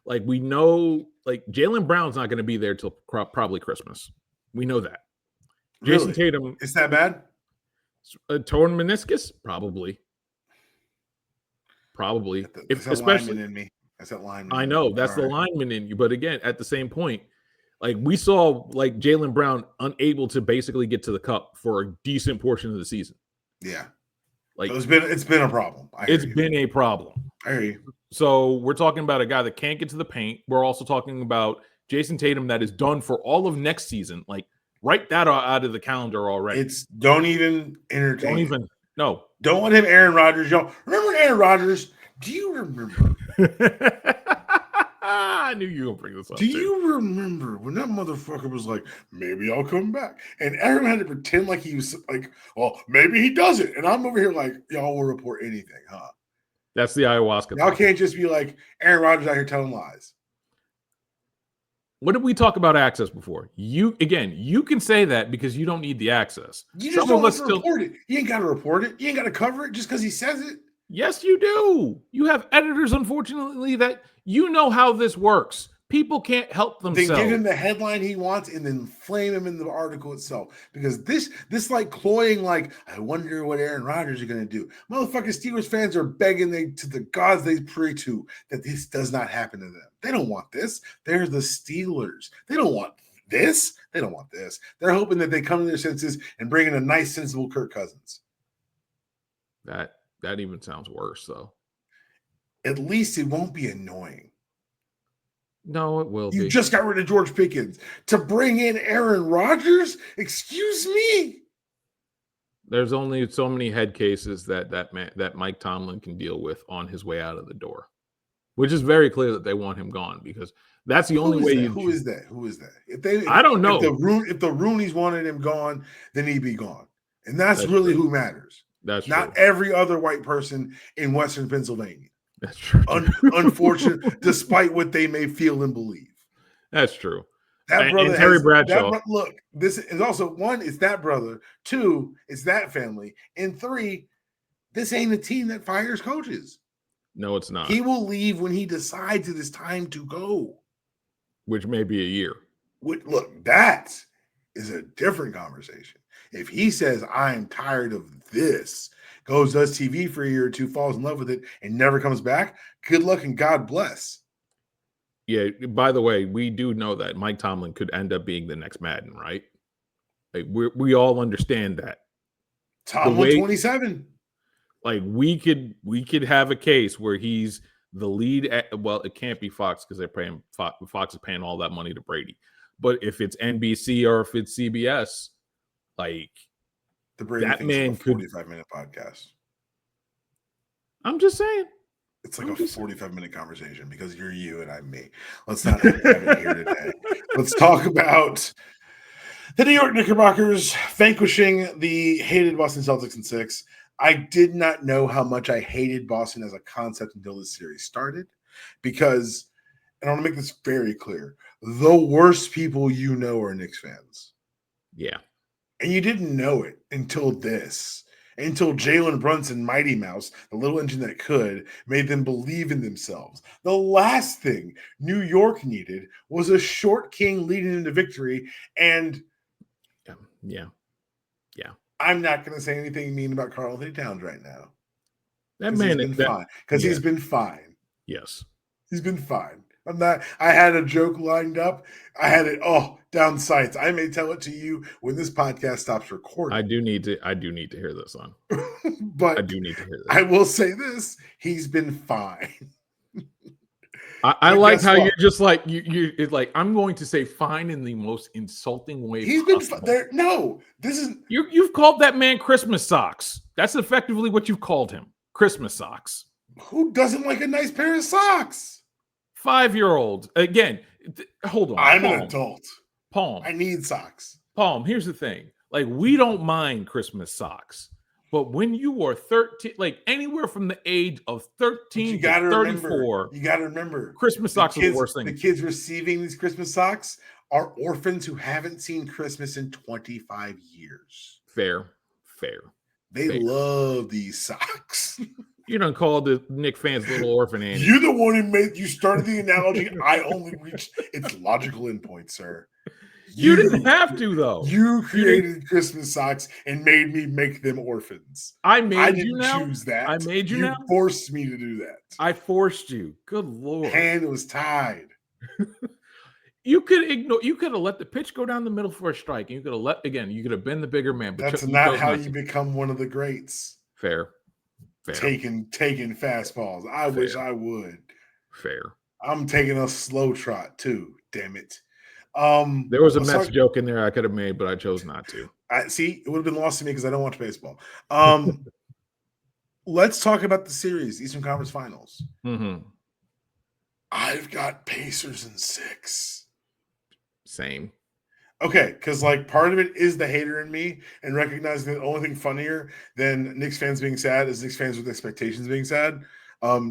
Speaker 2: like, we know, like, Jaylen Brown's not going to be there till probably Christmas. We know that.
Speaker 1: Really?
Speaker 2: Jason Tatum.
Speaker 1: Is that bad?
Speaker 2: Torn meniscus? Probably.
Speaker 1: Especially in me. That's that lineman.
Speaker 2: I know that's the lineman in you, but again, at the same point, like, we saw like Jaylen Brown unable to basically get to the cup for a decent portion of the season.
Speaker 1: Yeah,
Speaker 2: like
Speaker 1: it's been a problem.
Speaker 2: It's been a problem.
Speaker 1: I hear you.
Speaker 2: So we're talking about a guy that can't get to the paint. We're also talking about Jason Tatum that is done for all of next season. Like, write that out of the calendar already.
Speaker 1: Don't even entertain.
Speaker 2: No.
Speaker 1: Don't want him Aaron Rodgers. Y'all remember Aaron Rodgers? Do you remember?
Speaker 2: I knew you were going to bring this up.
Speaker 1: Do you remember when that motherfucker was like, maybe I'll come back? And everyone had to pretend like he was like, well, maybe he doesn't. And I'm over here like, y'all will report anything, huh?
Speaker 2: That's the ayahuasca.
Speaker 1: Y'all can't just be like Aaron Rodgers out here telling lies.
Speaker 2: What did we talk about access before? You can say that because you don't need the access.
Speaker 1: You just don't have to report it. You ain't got to report it. You ain't got to cover it just because he says it.
Speaker 2: Yes, you do. You have editors, unfortunately, that you know how this works. People can't help themselves.
Speaker 1: Then give him the headline he wants and then flame him in the article itself. Because this like cloying, like, I wonder what Aaron Rodgers is going to do. Motherfucking Steelers fans are begging to the gods they pray to that this does not happen to them. They don't want this. They're the Steelers. They don't want this. They don't want this. They're hoping that they come to their senses and bring in a nice, sensible Kirk Cousins.
Speaker 2: That even sounds worse, though.
Speaker 1: At least it won't be annoying.
Speaker 2: No, it will be.
Speaker 1: You just got rid of George Pickens to bring in Aaron Rodgers? Excuse me?
Speaker 2: There's only so many head cases that Mike Tomlin can deal with on his way out of the door, which is very clear that they want him gone because that's the only way.
Speaker 1: Who is that?
Speaker 2: I don't know.
Speaker 1: If the Roonies wanted him gone, then he'd be gone. And that's really true. Who matters.
Speaker 2: That's
Speaker 1: not
Speaker 2: true.
Speaker 1: Every other white person in Western Pennsylvania.
Speaker 2: That's true.
Speaker 1: Unfortunate, despite what they may feel and believe.
Speaker 2: That's true.
Speaker 1: That brother,
Speaker 2: and Terry Bradshaw.
Speaker 1: Look, this is also one. It's that brother. Two, it's that family. And three, this ain't a team that fires coaches.
Speaker 2: No, it's not.
Speaker 1: He will leave when he decides it is time to go,
Speaker 2: which may be a year.
Speaker 1: Look, that is a different conversation. If he says, I'm tired of this, goes, does TV for a year or two, falls in love with it, and never comes back, good luck and God bless.
Speaker 2: Yeah, by the way, we do know that Mike Tomlin could end up being the next Madden, right? Like, we all understand that.
Speaker 1: Tomlin 27.
Speaker 2: Like, we could have a case where he's the lead. Well, it can't be Fox because they're paying Fox is paying all that money to Brady. But if it's NBC or if it's CBS, like,
Speaker 1: the Brady
Speaker 2: that man could
Speaker 1: 45-minute podcast.
Speaker 2: I'm just saying.
Speaker 1: It's like a 45-minute conversation because you're you and I'm me. Let's not have it here today. Let's talk about the New York Knickerbockers vanquishing the hated Boston Celtics in 6. I did not know how much I hated Boston as a concept until this series started because, and I want to make this very clear, the worst people you know are Knicks fans.
Speaker 2: Yeah.
Speaker 1: And you didn't know it until this. Until Jalen Brunson, Mighty Mouse, the little engine that could, made them believe in themselves. The last thing New York needed was a short king leading into victory. And
Speaker 2: yeah.
Speaker 1: I'm not going to say anything mean about Karl Anthony Towns right now.
Speaker 2: That man
Speaker 1: has been fine. Because he's been fine.
Speaker 2: Yes.
Speaker 1: He's been fine. I had a joke lined up. I had it down sights. I may tell it to you when this podcast stops recording.
Speaker 2: I do need to hear this on.
Speaker 1: But
Speaker 2: I do need to hear this.
Speaker 1: I will say this: he's been fine.
Speaker 2: I like how you're just like it's like I'm going to say fine in the most insulting way.
Speaker 1: He's possible. Been there. No, this is
Speaker 2: you've called that man Christmas socks. That's effectively what you've called him. Christmas socks.
Speaker 1: Who doesn't like a nice pair of socks?
Speaker 2: 5-year-old. Again, hold on.
Speaker 1: I'm an adult.
Speaker 2: Palm.
Speaker 1: I need socks.
Speaker 2: Palm, here's the thing. Like, we don't mind Christmas socks. But when you are 13, like anywhere from the age of 13 to 34,
Speaker 1: you got to remember,
Speaker 2: Christmas socks are the worst thing.
Speaker 1: The kids receiving these Christmas socks are orphans who haven't seen Christmas in 25 years.
Speaker 2: Fair.
Speaker 1: They love these socks.
Speaker 2: You done called the Knick fans little orphan Annie.
Speaker 1: You're the one who you started the analogy. I only reached its logical endpoint, sir.
Speaker 2: You didn't have to, though.
Speaker 1: You created Christmas socks and made me make them orphans.
Speaker 2: I didn't
Speaker 1: choose that.
Speaker 2: I made you
Speaker 1: now?
Speaker 2: You
Speaker 1: forced me to do that.
Speaker 2: I forced you. Good Lord.
Speaker 1: Hand was tied.
Speaker 2: You could have let the pitch go down the middle for a strike. And you could have been the bigger man. But
Speaker 1: that's not how you become one of the greats.
Speaker 2: Fair.
Speaker 1: Taking fastballs. I wish I would.
Speaker 2: Fair.
Speaker 1: I'm taking a slow trot too. Damn it.
Speaker 2: There was a Mets joke in there I could have made, but I chose not to.
Speaker 1: See, it would have been lost to me because I don't watch baseball. Let's talk about the series, Eastern Conference Finals.
Speaker 2: Mm-hmm.
Speaker 1: I've got Pacers in 6.
Speaker 2: Same.
Speaker 1: Okay, because like part of it is the hater in me and recognizing the only thing funnier than Knicks fans being sad is Knicks fans with expectations being sad.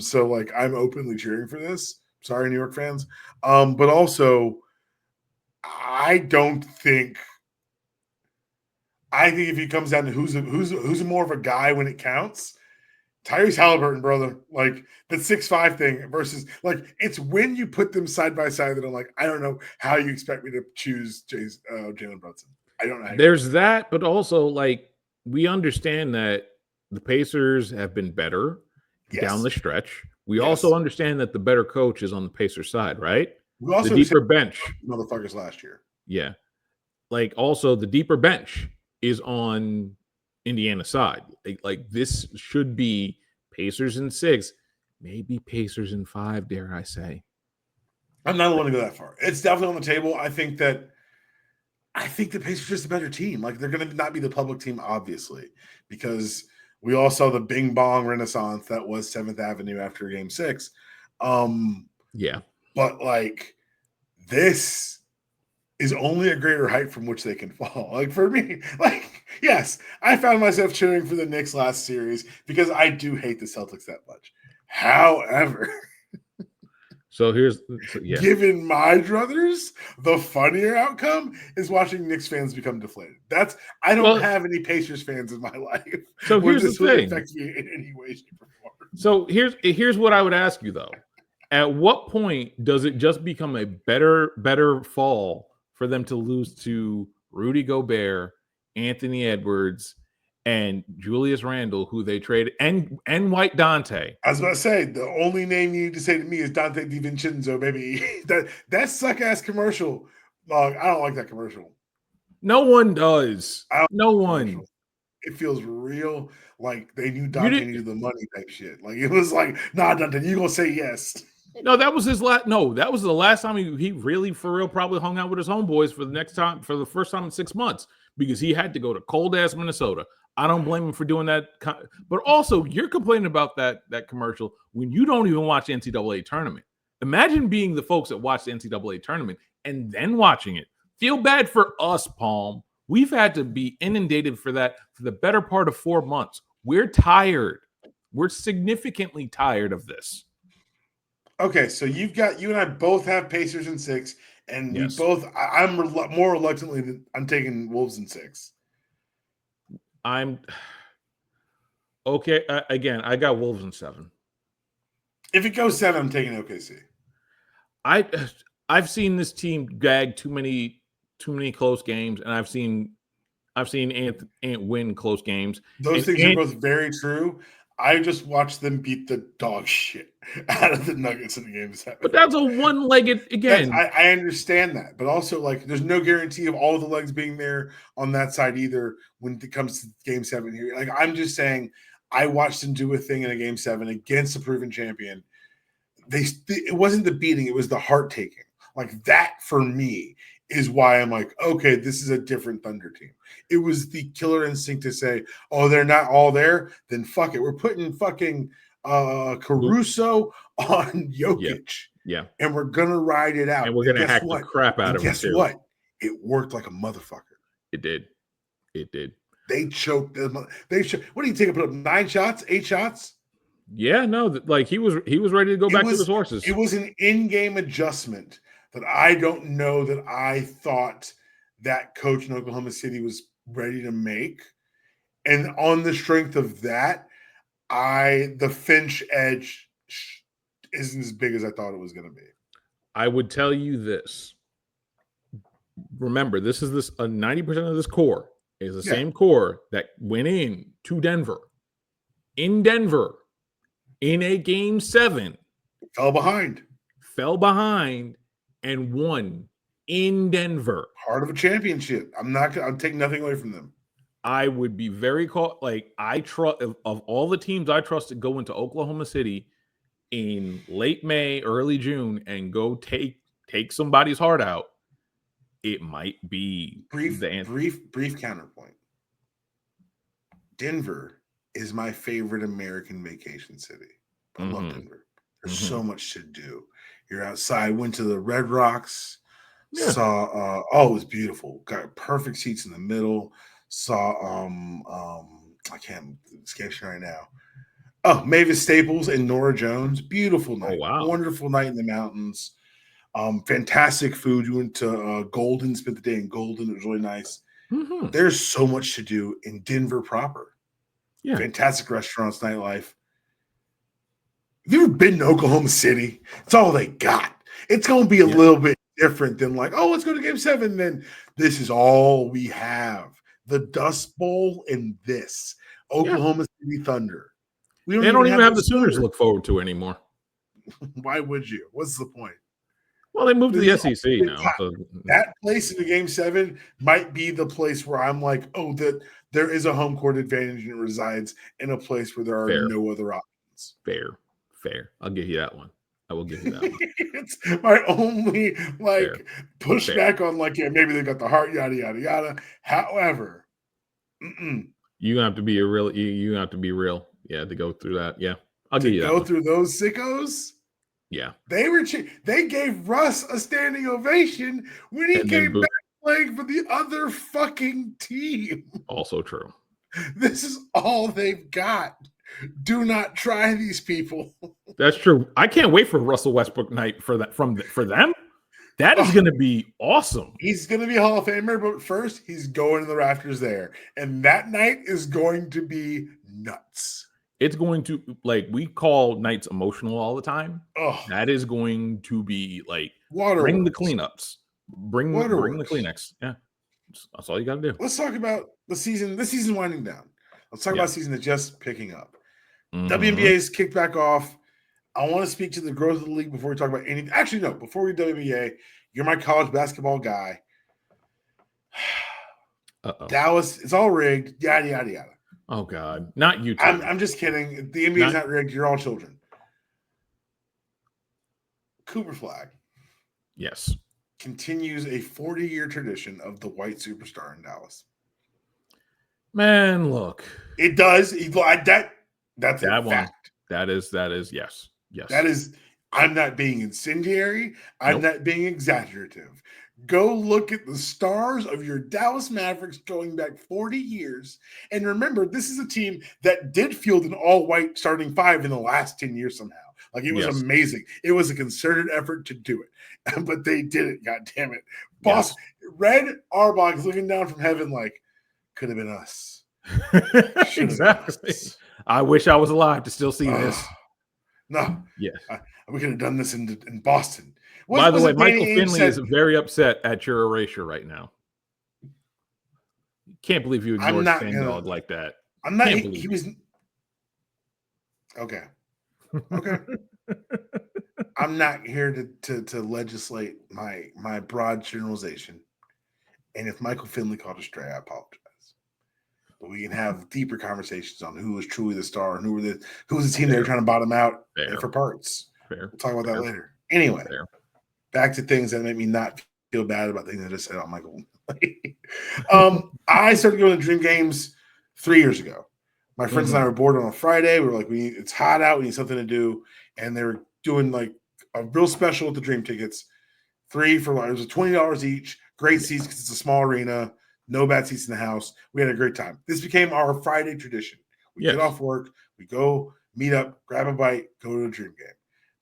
Speaker 1: So like I'm openly cheering for this. Sorry, New York fans. But also I think if it comes down to who's more of a guy when it counts, Tyrese Halliburton, brother. Like the 6'5" thing versus like it's when you put them side by side that I'm like, I don't know how you expect me to choose Jalen Brunson. I don't know.
Speaker 2: There's that, but also like we understand that the Pacers have been better down the stretch. We also understand that the better coach is on the Pacers side, right?
Speaker 1: We also
Speaker 2: the deeper bench.
Speaker 1: Motherfuckers last year.
Speaker 2: Yeah. Like also the deeper bench is on Indiana side. Like this should be Pacers in 6, maybe Pacers in 5, dare I say.
Speaker 1: I'm not willing to go that far. It's definitely on the table. I think the Pacers are just a better team. Like they're going to not be the public team, obviously, because we all saw the bing bong renaissance that was 7th Avenue after Game 6.
Speaker 2: Yeah.
Speaker 1: But like this is only a greater height from which they can fall. Like for me, like, yes, I found myself cheering for the Knicks last series because I do hate the Celtics that much. However, given my druthers, the funnier outcome is watching Knicks fans become deflated. I don't have any Pacers fans in my life.
Speaker 2: So here's the thing.
Speaker 1: Affect me in any way, shape, or form.
Speaker 2: So here's what I would ask you though. At what point does it just become a better fall for them to lose to Rudy Gobert, Anthony Edwards, and Julius Randle, who they traded, and White Dante?
Speaker 1: I was about to say, the only name you need to say to me is Dante DiVincenzo, baby. that suck-ass commercial. I don't like that commercial.
Speaker 2: No one does. No one.
Speaker 1: It feels real like they knew Dante needed the money type shit. Like it was like, nah, Dante, you gonna say yes.
Speaker 2: No, that was his last. No, that was the last time he really, for real, probably hung out with his homeboys for the first time in 6 months because he had to go to cold ass Minnesota. I don't blame him for doing that. But also, you're complaining about that commercial when you don't even watch the NCAA tournament. Imagine being the folks that watch the NCAA tournament and then watching it. Feel bad for us, Palm. We've had to be inundated for that for the better part of 4 months. We're tired. We're significantly tired of this.
Speaker 1: Okay, so you and I both have Pacers in 6, and we
Speaker 2: Yes.
Speaker 1: both. I'm more reluctantly. I'm taking Wolves in 6.
Speaker 2: I'm okay. Again, I got Wolves in 7.
Speaker 1: If it goes 7, I'm taking OKC.
Speaker 2: I've seen this team gag too many close games, and I've seen Ant win close games.
Speaker 1: Those
Speaker 2: And
Speaker 1: things are both very true. I just watched them beat the dog shit out of the Nuggets in the game 7.
Speaker 2: But that's a one-legged again.
Speaker 1: I understand that, but also like there's no guarantee of all the legs being there on that side either when it comes to game 7 here. Like I'm just saying, I watched them do a thing in a game 7 against a proven champion. It wasn't the beating, it was the heart taking. Like that for me is why I'm like, okay, this is a different Thunder team. It was the killer instinct to say, oh, they're not all there, then fuck it. We're putting fucking Caruso on Jokic.
Speaker 2: Yeah.
Speaker 1: And we're gonna ride it out.
Speaker 2: And we're gonna hack the crap out of him.
Speaker 1: Guess what? It worked like a motherfucker.
Speaker 2: It did.
Speaker 1: They choked them. What do you think? Put up 9 shots, 8 shots?
Speaker 2: Yeah, no, like he was ready to go back to his horses.
Speaker 1: It was an in-game adjustment that I don't know that I thought that coach in Oklahoma City was ready to make. And on the strength of that, the Finch edge isn't as big as I thought it was going to be.
Speaker 2: I would tell you this. Remember, this is 90% of this core is the same core that went in to Denver. In Denver, in a game 7,
Speaker 1: fell behind,
Speaker 2: and won in Denver.
Speaker 1: Part of a championship. I'm taking nothing away from them.
Speaker 2: I would be very I trust of all the teams I trust to go into Oklahoma City in late May, early June, and go take somebody's heart out. It might be
Speaker 1: brief counterpoint. Denver is my favorite American vacation city. I love Denver. There's so much to do. You're outside, went to the Red Rocks, saw it was beautiful. Got perfect seats in the middle. Saw I can't escape right now. Oh, Mavis Staples and Nora Jones. Beautiful night.
Speaker 2: Oh, wow.
Speaker 1: Wonderful night in the mountains. Fantastic food. We went to Golden, spent the day in Golden. It was really nice. There's so much to do in Denver proper. Yeah. Fantastic restaurants, nightlife. Have you ever been to Oklahoma City? It's all they got. It's going to be a little bit different than like, oh, let's go to game 7. Then this is all we have. The Dust Bowl and this. Oklahoma City Thunder.
Speaker 2: They don't even have the Sooners to look forward to anymore.
Speaker 1: Why would you? What's the point?
Speaker 2: Well, they moved to the SEC now. So.
Speaker 1: That place in the game 7 might be the place where I'm like, oh, that there is a home court advantage and it resides in a place where there are no other options.
Speaker 2: Fair. I'll give you that one. I will give you that one.
Speaker 1: It's my only pushback on maybe they got the heart, yada yada yada. However,
Speaker 2: you have to be real. You have to be real. Yeah, to go through that. Yeah, I'll give you that.
Speaker 1: Go through those sickos.
Speaker 2: Yeah,
Speaker 1: they gave Russ a standing ovation when he came back playing for the other fucking team.
Speaker 2: Also true.
Speaker 1: This is all they've got. Do not try these people.
Speaker 2: That's true. I can't wait for Russell Westbrook night for them. That is going to be awesome.
Speaker 1: He's going to be a Hall of Famer, but first he's going to the rafters there, and that night is going to be nuts.
Speaker 2: It's going to we call nights emotional all the time. Oh, that is going to be bring the cleanups, bring the Kleenex. Yeah, that's all you got to do.
Speaker 1: Let's talk about the season. This season winding down. Let's talk about a season that's just picking up. WNBA is kicked back off. I want to speak to the growth of the league before we talk about anything. Actually, no. Before we WNBA, you're my college basketball guy. Dallas, it's all rigged. Yada yada yada.
Speaker 2: Oh God, not you.
Speaker 1: I'm just kidding. The NBA is not rigged. You're all children. Cooper Flag,
Speaker 2: yes,
Speaker 1: continues a 40-year tradition of the white superstar in Dallas.
Speaker 2: Man, look.
Speaker 1: It does. That's a
Speaker 2: That one.
Speaker 1: fact.
Speaker 2: That is yes.
Speaker 1: That is, I'm not being incendiary. I'm
Speaker 2: Nope.
Speaker 1: not being exaggerative. Go look at the stars of your Dallas Mavericks going back 40 years. And remember, this is a team that did field an all-white starting five in the last 10 years somehow. Like, it was amazing. It was a concerted effort to do it. But they did it, God damn it. Boss, Red Auerbach is looking down from heaven like, could have been us.
Speaker 2: Exactly. Been us. I wish I was alive to still see this.
Speaker 1: No.
Speaker 2: Yes.
Speaker 1: We could have done this in Boston.
Speaker 2: By the way, Michael Finley is very upset at your erasure right now. Can't believe you ignored Dog like that.
Speaker 1: I'm not. He was. Okay. Okay. I'm not here to legislate my broad generalization. And if Michael Finley called a stray, I apologize. But we can have deeper conversations on who was truly the star and who was the team they were trying to bottom out for parts.
Speaker 2: Fair.
Speaker 1: We'll talk about that later. Anyway, back to things that make me not feel bad about things I just said on Michael. I started going to Dream Games 3 years ago. My friends and I were bored on a Friday. We were like, it's hot out. We need something to do. And they were doing like a real special with the Dream tickets. 3 for it was $20 each. Great seats because it's a small arena. No bad seats in the house. We had a great time. This became our Friday tradition. We get off work, we go meet up, grab a bite, go to a Dream game.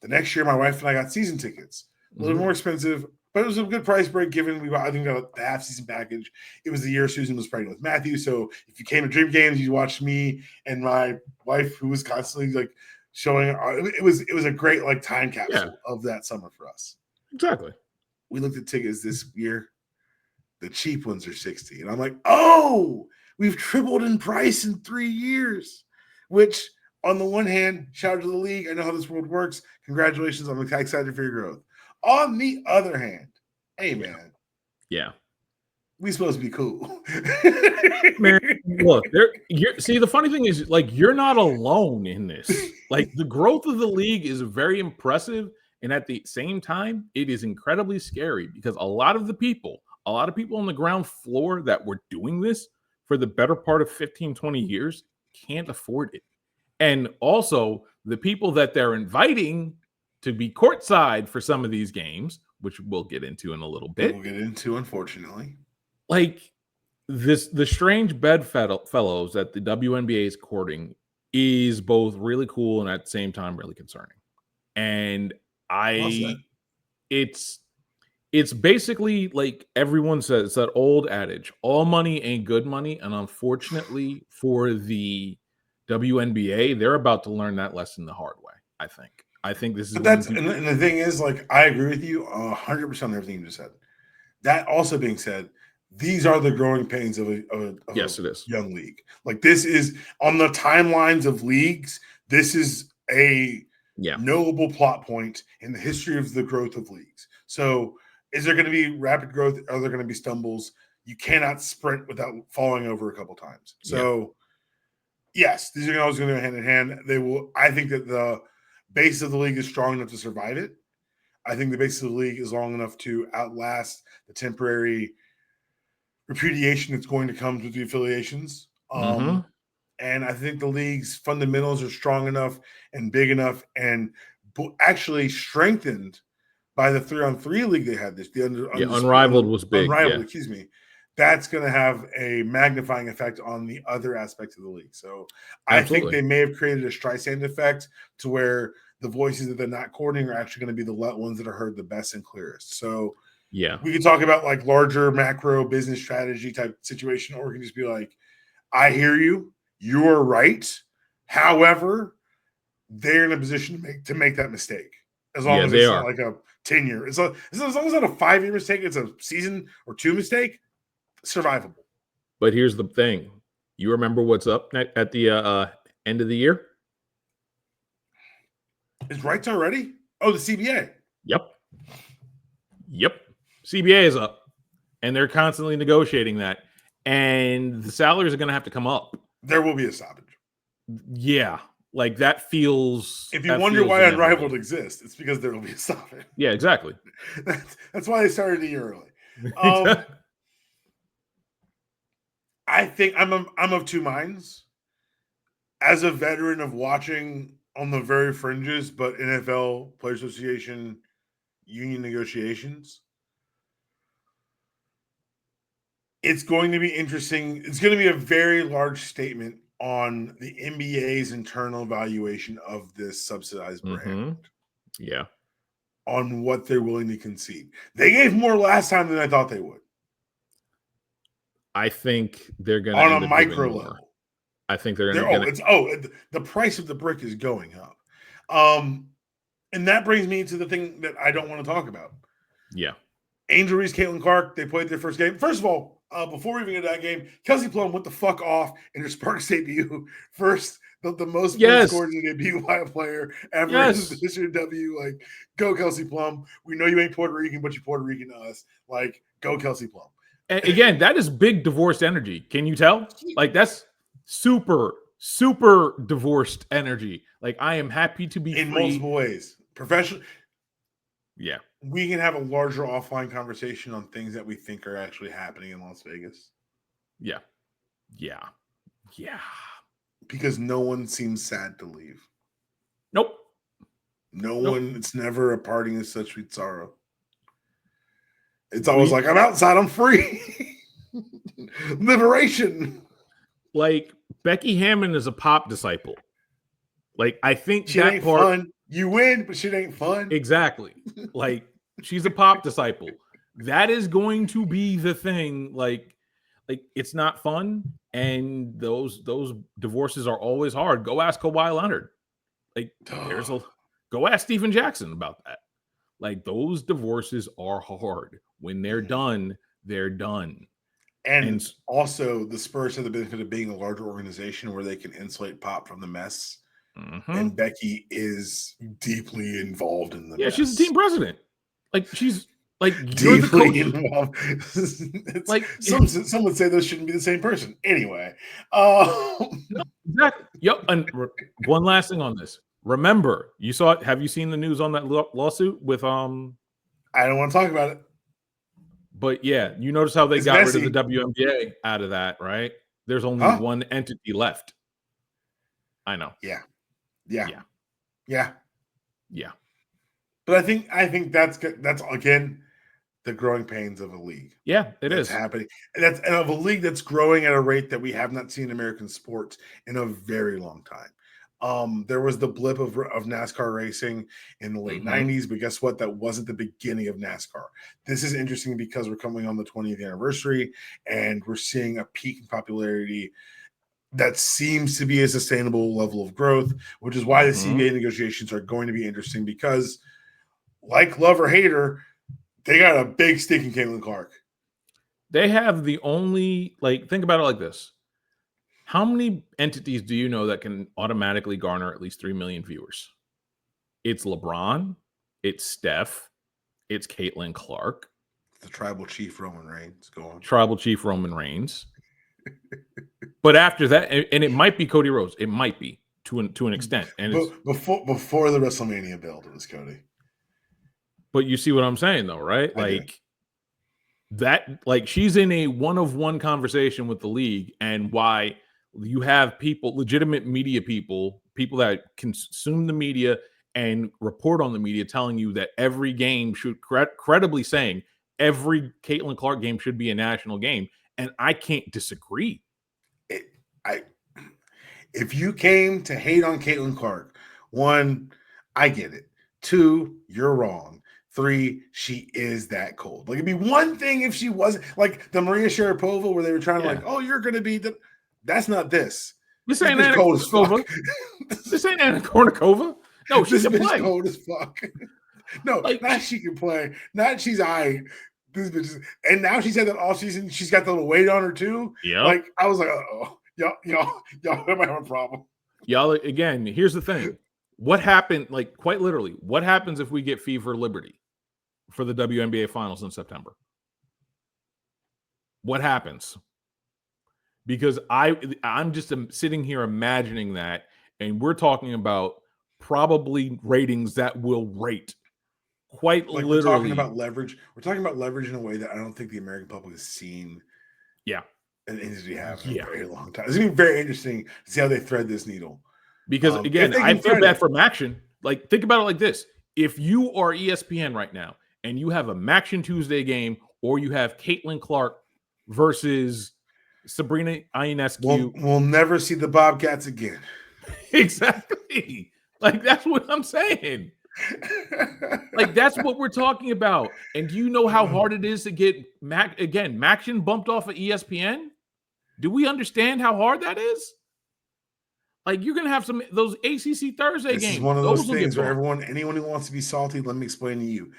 Speaker 1: The next year, my wife and I got season tickets. A little more expensive, but it was a good price break given I think got the half-season package. It was the year Susan was pregnant with Matthew, so if you came to Dream Games, you watched me and my wife, who was constantly like showing. It was a great like time capsule of that summer for us.
Speaker 2: Exactly.
Speaker 1: We looked at tickets this year. The cheap ones are $60. And I'm like, oh, we've tripled in price in 3 years, which on the one hand, shout out to the league. I know how this world works. Congratulations. I'm excited for your growth. On the other hand, hey, man.
Speaker 2: Yeah.
Speaker 1: We supposed to be cool.
Speaker 2: Man, look, see, the funny thing is, like, you're not alone in this. Like, the growth of the league is very impressive. And at the same time, it is incredibly scary because a lot of people on the ground floor that were doing this for the better part of 15, 20 years can't afford it. And also the people that they're inviting to be courtside for some of these games, which we'll get into in a little bit.
Speaker 1: We'll get into, unfortunately.
Speaker 2: Like the strange bedfellows that the WNBA is courting is both really cool and at the same time really concerning. And it's basically like everyone says, that old adage, all money ain't good money. And unfortunately for the WNBA, they're about to learn that lesson the hard way, I think this is.
Speaker 1: But and the thing is, like, I agree with you 100% on everything you just said. That also being said, these are the growing pains of a young league. Like, this is on the timelines of leagues. This is a knowable plot point in the history of the growth of leagues. So is there going to be rapid growth? Are there going to be stumbles? You cannot sprint without falling over a couple times. So yes, these are always going to go hand in hand. They will. I think that the base of the league is strong enough to survive it. I think the base of the league is long enough to outlast the temporary repudiation that's going to come with the affiliations. And I think the league's fundamentals are strong enough and big enough and actually strengthened by the 3-on-3 league they had this.
Speaker 2: Unrivaled was big.
Speaker 1: Unrivaled, excuse me. That's going to have a magnifying effect on the other aspects of the league. So I think they may have created a Streisand effect to where the voices that they're not courting are actually going to be the ones that are heard the best and clearest. So we can talk about like larger macro business strategy type situation, or we can just be like, I hear you. You're right. However, they're in a position to make that mistake. As long as it's not like a 10-year. As long as it's not a 5-year mistake, it's a season or 2 mistake, survivable.
Speaker 2: But here's the thing. You remember what's up at the end of the year?
Speaker 1: Is rights already? Oh, the CBA.
Speaker 2: Yep. CBA is up. And they're constantly negotiating that. And the salaries are going to have to come up.
Speaker 1: There will be a stoppage.
Speaker 2: Yeah. Like that feels.
Speaker 1: If you wonder why Unrivaled exists, it's because there will be a stoppage.
Speaker 2: Yeah, exactly.
Speaker 1: That's why they started a year early. I think I'm of two minds. As a veteran of watching on the very fringes, but NFL Player Association union negotiations, it's going to be interesting. It's going to be a very large statement on the NBA's internal evaluation of this subsidized brand.
Speaker 2: Yeah.
Speaker 1: On what they're willing to concede. They gave more last time than I thought they would.
Speaker 2: I think they're going to
Speaker 1: on
Speaker 2: end
Speaker 1: a
Speaker 2: up
Speaker 1: micro
Speaker 2: giving more.
Speaker 1: level.
Speaker 2: I think they're going
Speaker 1: to. The price of the brick is going up. And that brings me to the thing that I don't want to talk about.
Speaker 2: Yeah.
Speaker 1: Angel Reese, Caitlin Clark, they played their first game. First of all, before we even get to that game, Kelsey Plum went the fuck off in her Sparks debut. First, the most points scored in a debut by a player ever in the history of W. Like, go Kelsey Plum. We know you ain't Puerto Rican, but you're Puerto Rican to us. Like, go Kelsey Plum.
Speaker 2: And again, that is big divorced energy. Can you tell? Like, that's super divorced energy. Like, I am happy to be
Speaker 1: in
Speaker 2: free.
Speaker 1: Multiple ways. Professional.
Speaker 2: Yeah.
Speaker 1: We can have a larger offline conversation on things that we think are actually happening in Las Vegas.
Speaker 2: Yeah.
Speaker 1: Because no one seems sad to leave.
Speaker 2: Nope.
Speaker 1: No one. It's never a parting of such sweet sorrow. It's always like, I'm outside, I'm free. Liberation.
Speaker 2: Like, Becky Hammon is a pop disciple. Like, I think
Speaker 1: shit ain't fun. You win, but shit ain't fun.
Speaker 2: Exactly. Like, she's a pop disciple. That is going to be the thing. Like it's not fun, and those divorces are always hard. Go ask Kawhi Leonard. Like, go ask Stephen Jackson about that. Like, those divorces are hard. When they're done, they're done.
Speaker 1: And also, the Spurs have the benefit of being a larger organization where they can insulate Pop from the mess. And Becky is deeply involved in the mess.
Speaker 2: She's a team president. Like, she's like
Speaker 1: deeply involved. Like, some would say those shouldn't be the same person. Anyway,
Speaker 2: no, exactly. Yep. And one last thing on this. Remember, you saw it. Have you seen the news on that lawsuit with
Speaker 1: I don't want to talk about it.
Speaker 2: But yeah, you notice how they got rid of the WNBA out of that, right? There's only one entity left. I know.
Speaker 1: Yeah. But I think that's again the growing pains of a league.
Speaker 2: Yeah, it is
Speaker 1: happening, and that's of a league that's growing at a rate that we have not seen in American sports in a very long time. There was the blip of NASCAR racing in the late 90s, but guess what? That wasn't the beginning of NASCAR. This is interesting because we're coming on the 20th anniversary and we're seeing a peak in popularity that seems to be a sustainable level of growth, which is why the CBA negotiations are going to be interesting because, like love or hate her, they got a big stake in Caitlin Clark.
Speaker 2: They have the only, think about it like this. How many entities do you know that can automatically garner at least 3 million viewers? It's LeBron, it's Steph, it's Caitlin Clark.
Speaker 1: The tribal chief Roman Reigns. Go on.
Speaker 2: Tribal chief Roman Reigns. But after that, and it might be Cody Rhodes. It might be to an extent. And
Speaker 1: before the WrestleMania build, it was Cody.
Speaker 2: But you see what I'm saying, though, right? She's in a one-of-one conversation with the league, and why you have people, legitimate media people that consume the media and report on the media, telling you that every game should credibly saying every Caitlin Clark game should be a national game, and I can't disagree.
Speaker 1: If you came to hate on Caitlin Clark, 1, I get it. 2, you're wrong. 3, she is that cold. Like, it'd be one thing if she wasn't like the Maria Sharapova, where they were trying to oh, you're going to be the. That's not this.
Speaker 2: This ain't Anna Kournikova. This ain't Anna Kournikova. No, she can play.
Speaker 1: Cold as fuck. No, not she can play. Not she's This bitch, and now she said that all season she's got the little weight on her too.
Speaker 2: Yeah.
Speaker 1: Like, I was like, oh, y'all might have a problem.
Speaker 2: Y'all, again, here's the thing. What happened, quite literally, what happens if we get Fever Liberty for the WNBA finals in September? What happens? Because I'm just sitting here imagining that, and we're talking about probably ratings that will rate quite literally.
Speaker 1: We're talking about leverage. We're talking about leverage in a way that I don't think the American public has seen.
Speaker 2: Yeah.
Speaker 1: an injury have in
Speaker 2: Yeah.
Speaker 1: a very long time. It's going to be very interesting to see how they thread this needle.
Speaker 2: Because again, I feel bad for Maction. Like, think about it like this: if you are ESPN right now and you have a Maction Tuesday game, or you have Caitlin Clark versus Sabrina Ionescu,
Speaker 1: we'll never see the Bobcats again.
Speaker 2: Exactly. Like, that's what I'm saying. Like, that's what we're talking about. And do you know how hard it is to get Maction bumped off of ESPN? Do we understand how hard that is? Like, you're gonna have some those ACC Thursday games.
Speaker 1: This is one of those things where anyone who wants to be salty, let me explain to you.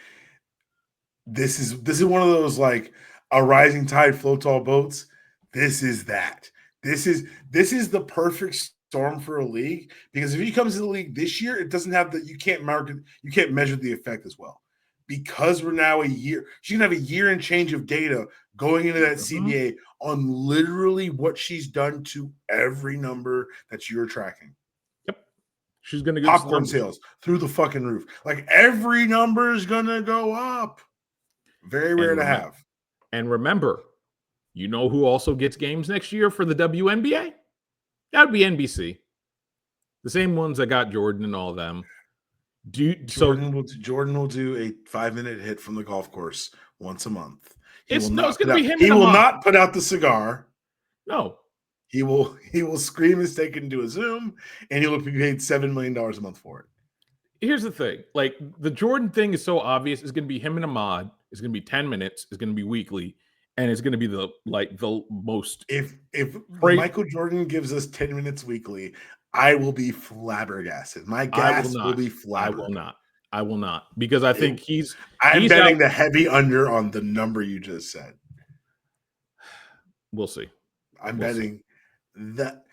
Speaker 1: This is one of those, like, a rising tide floats all boats. This is that. This is the perfect storm for a league, because if he comes to the league this year, it doesn't have you can't measure the effect as well, because we're now a year. She's gonna have a year and change of data going into that CBA on literally what she's done to every number that you're tracking.
Speaker 2: Yep, she's gonna get
Speaker 1: popcorn sales through the fucking roof. Like, every number is gonna go up. Very rare to have.
Speaker 2: And remember, you know who also gets games next year for the WNBA? That would be NBC. The same ones that got Jordan and all of them.
Speaker 1: Jordan will do a 5-minute hit from the golf course once a month. He will not put out the cigar.
Speaker 2: No.
Speaker 1: He will scream his take and do a Zoom, and he will be paid $7 million a month for it.
Speaker 2: Here's the thing. Like, the Jordan thing is so obvious. It's going to be him and Ahmad. It's going to be 10 minutes. It's going to be weekly. And it's going to be the most.
Speaker 1: If Michael Jordan gives us 10 minutes weekly, I will be flabbergasted. My gas will be flabbergasted.
Speaker 2: I will not. Because I think
Speaker 1: I'm betting the heavy under on the number you just said.
Speaker 2: We'll see.
Speaker 1: I'm betting that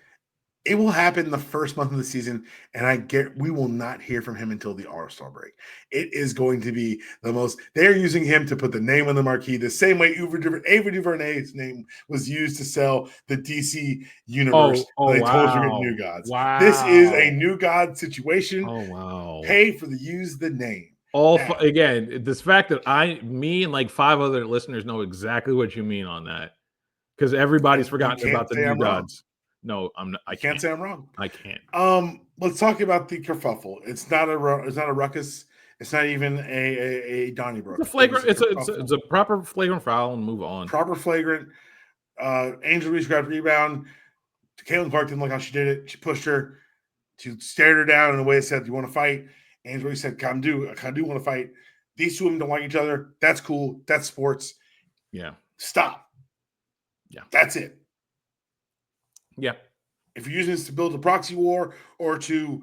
Speaker 1: it will happen the first month of the season, and we will not hear from him until the All-Star break. It is going to be the most. They're using him to put the name on the marquee, the same way Ava DuVernay's name was used to sell the DC universe. They told you to get New Gods.
Speaker 2: Wow.
Speaker 1: This is a New God situation.
Speaker 2: Oh, wow.
Speaker 1: Pay for the use the name.
Speaker 2: Again, this fact that me and like 5 other listeners know exactly what you mean on that, because everybody's forgotten about the New Gods. No, I'm not. I
Speaker 1: can't say I'm wrong.
Speaker 2: I can't.
Speaker 1: Let's talk about the kerfuffle. It's not a ruckus. It's not even a Donnybrook.
Speaker 2: It's a flagrant. It's a proper flagrant foul, and move on.
Speaker 1: Proper flagrant. Angel Reese grabbed rebound. Caitlin Clark didn't like how she did it. She pushed her. She stared her down in a way that said, "Do you want to fight?" Angel Reese said, I do want to fight. These two women don't like each other. That's cool. That's sports.
Speaker 2: Yeah.
Speaker 1: Stop.
Speaker 2: Yeah.
Speaker 1: That's it.
Speaker 2: Yeah.
Speaker 1: If you're using this to build a proxy war or to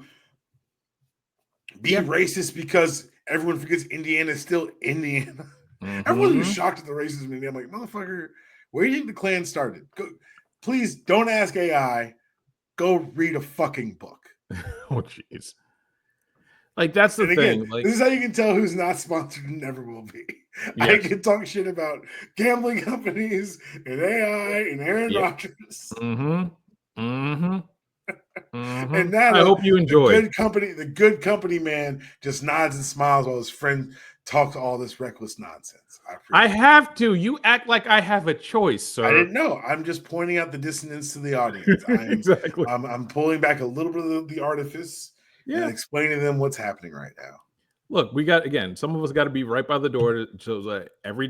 Speaker 1: be racist because everyone forgets Indiana is still Indiana. Mm-hmm. Everyone was shocked at the racism in India. I'm like, motherfucker, where do you think the Klan started? Please don't ask AI. Go read a fucking book.
Speaker 2: Oh, jeez. Like, that's the thing. Like,
Speaker 1: this is how you can tell who's not sponsored and never will be. Yes. I can talk shit about gambling companies and AI and Aaron Rodgers.
Speaker 2: Mm-hmm. Mm-hmm. Mm-hmm.
Speaker 1: And now
Speaker 2: I hope you enjoy.
Speaker 1: The good company man just nods and smiles while his friend talks all this reckless nonsense.
Speaker 2: I have to. You act like I have a choice, sir.
Speaker 1: I didn't know. I'm just pointing out the dissonance to the audience.
Speaker 2: Exactly.
Speaker 1: I'm pulling back a little bit of the artifice and explaining to them what's happening right now.
Speaker 2: Look, some of us got to be right by the door. So that every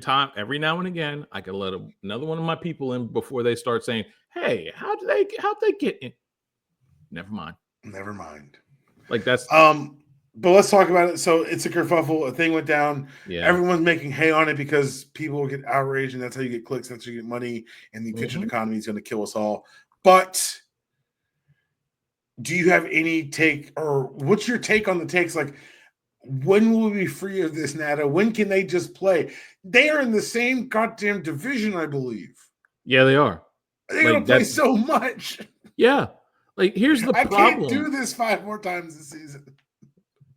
Speaker 2: now and again, I can let another one of my people in before they start saying, "Hey, how'd they get in?" Never mind. Like, that's
Speaker 1: But let's talk about it. So it's a kerfuffle. A thing went down. Yeah. Everyone's making hay on it because people get outraged, and that's how you get clicks. That's how you get money. And the attention economy is going to kill us all. But do you have any take, or what's your take on the takes? Like, when will we be free of this, Nata? When can they just play? They are in the same goddamn division, I believe.
Speaker 2: Yeah, they are.
Speaker 1: They're going to play so much.
Speaker 2: Yeah. Like, here's the problem.
Speaker 1: I can't do this 5 more times this season.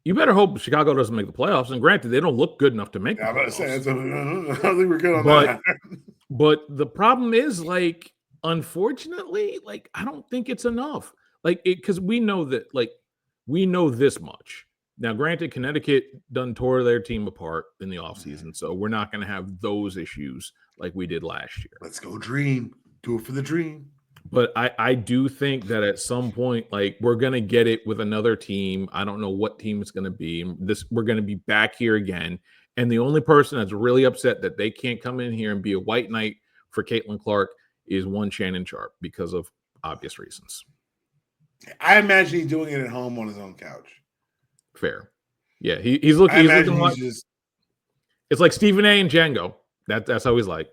Speaker 2: You better hope Chicago doesn't make the playoffs. And granted, they don't look good enough to make the playoffs.
Speaker 1: I don't think we're good on that.
Speaker 2: But the problem is, like, unfortunately, like, I don't think it's enough. Like, because we know this much. Now, granted, Connecticut done tore their team apart in the offseason, so we're not going to have those issues like we did last year.
Speaker 1: Let's go dream. Do it for the dream.
Speaker 2: But I do think that at some point, like, we're gonna get it with another team. I don't know what team it's gonna be. We're gonna be back here again. And the only person that's really upset that they can't come in here and be a white knight for Caitlin Clark is one Shannon Sharp because of obvious reasons.
Speaker 1: I imagine he's doing it at home on his own couch.
Speaker 2: Fair. Yeah, he's looking. He's looking like
Speaker 1: just.
Speaker 2: It's like Stephen A. and Django. That's how he's like.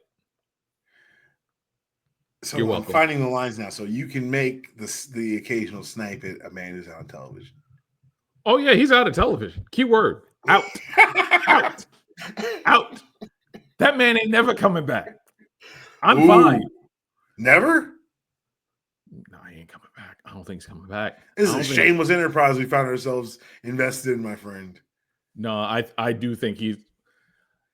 Speaker 1: So
Speaker 2: You're
Speaker 1: I'm
Speaker 2: welcome.
Speaker 1: finding the lines now, so you can make the occasional snipe at a man who's on television.
Speaker 2: Oh yeah, he's out of television. Keyword out, out, out. That man ain't never coming back. I'm fine.
Speaker 1: Never?
Speaker 2: No, he ain't coming back. I don't think he's coming back.
Speaker 1: This is a shameless enterprise we found ourselves invested in, my friend.
Speaker 2: No, I do think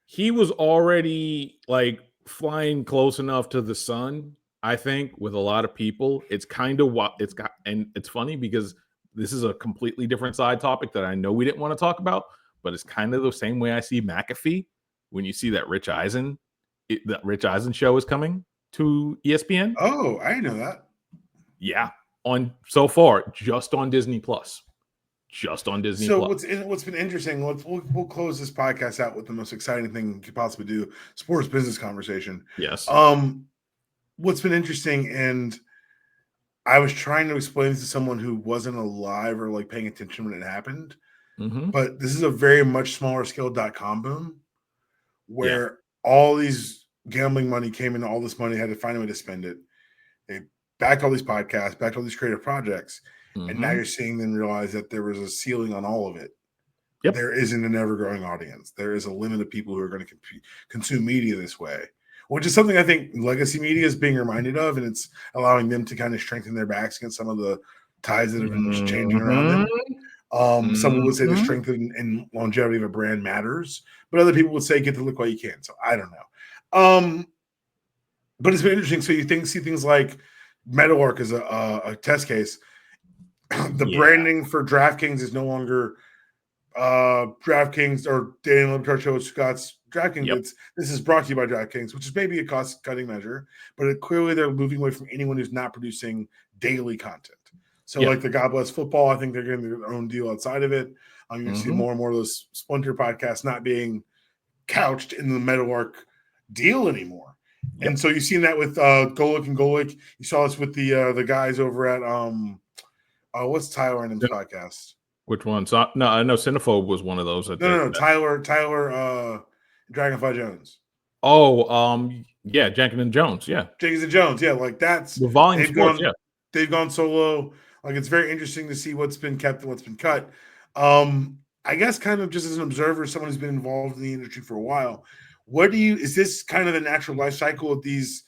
Speaker 2: he was already like flying close enough to the sun. I think with a lot of people, it's kind of what it's got, and it's funny because this is a completely different side topic that I know we didn't want to talk about, but it's kind of the same way I see McAfee when you see that Rich Eisen show is coming to ESPN.
Speaker 1: Oh, I didn't know that.
Speaker 2: Yeah, on so far just on Disney Plus. Just on Disney Plus.
Speaker 1: What's been interesting, we'll close this podcast out with the most exciting thing you could possibly do, sports business conversation.
Speaker 2: Yes.
Speaker 1: What's been interesting, and I was trying to explain this to someone who wasn't alive or like paying attention when it happened, but this is a very much smaller scale .com boom where all these gambling money came in, all this money had to find a way to spend it. They backed all these podcasts, backed all these creative projects. And now you're seeing them realize that there was a ceiling on all of it. Yep. There isn't an ever-growing audience. There is a limit of people who are going to consume media this way, which is something I think legacy media is being reminded of, and it's allowing them to kind of strengthen their backs against some of the ties that have been changing around them. Some would say the strength and longevity of a brand matters, but other people would say get to look while you can. So I don't know. But it's been interesting. So you see things like Meadowlark as a test case. The branding for DraftKings is no longer DraftKings or Daniel Lebertard Scott's DraftKings.
Speaker 2: Yep.
Speaker 1: This is brought to you by DraftKings, which is maybe a cost-cutting measure, but clearly they're moving away from anyone who's not producing daily content. So like the God Bless Football, I think they're getting their own deal outside of it. You're going to see more and more of those Splinter podcasts not being couched in the Meadowlark deal anymore. Yep. And so you've seen that with Golic and Golic. You saw this with the guys over at what's Tyler and his podcast?
Speaker 2: Which one? So, no, I know Cinephobe was one of those.
Speaker 1: No. Tyler, Dragonfly Jones.
Speaker 2: Oh, yeah, Jenkins and Jones. Yeah,
Speaker 1: Jenkins and Jones. Yeah, like that's
Speaker 2: the volume sports.
Speaker 1: They've gone solo. Like it's very interesting to see what's been kept and what's been cut. I guess kind of just as an observer, someone who's been involved in the industry for a while. Is this kind of the natural life cycle of these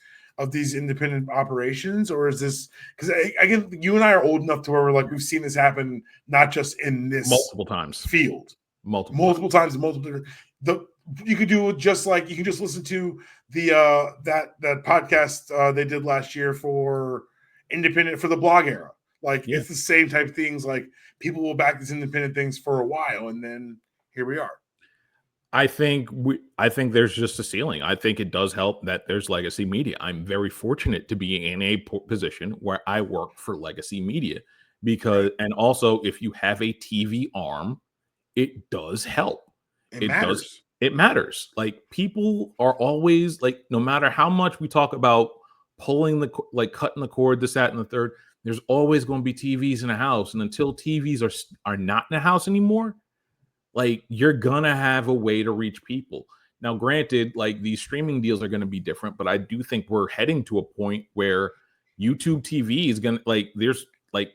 Speaker 1: independent operations, or is this because again, you and I are old enough to where we've seen this happen not just in this
Speaker 2: multiple times
Speaker 1: multiple times. You could do just like you can just listen to the that podcast they did last year for independent for the blog era. It's the same type of things. Like people will back these independent things for a while, and then here we are.
Speaker 2: I think there's just a ceiling. I think it does help that there's legacy media. I'm very fortunate to be in a position where I work for legacy media and also if you have a TV arm, it does help. It matters. Like people are always like, no matter how much we talk about cutting the cord, this, that, and the third, there's always going to be TVs in a house. And until TVs are not in a house anymore, like you're gonna have a way to reach people. Now, granted, like these streaming deals are going to be different, but I do think we're heading to a point where YouTube TV is going to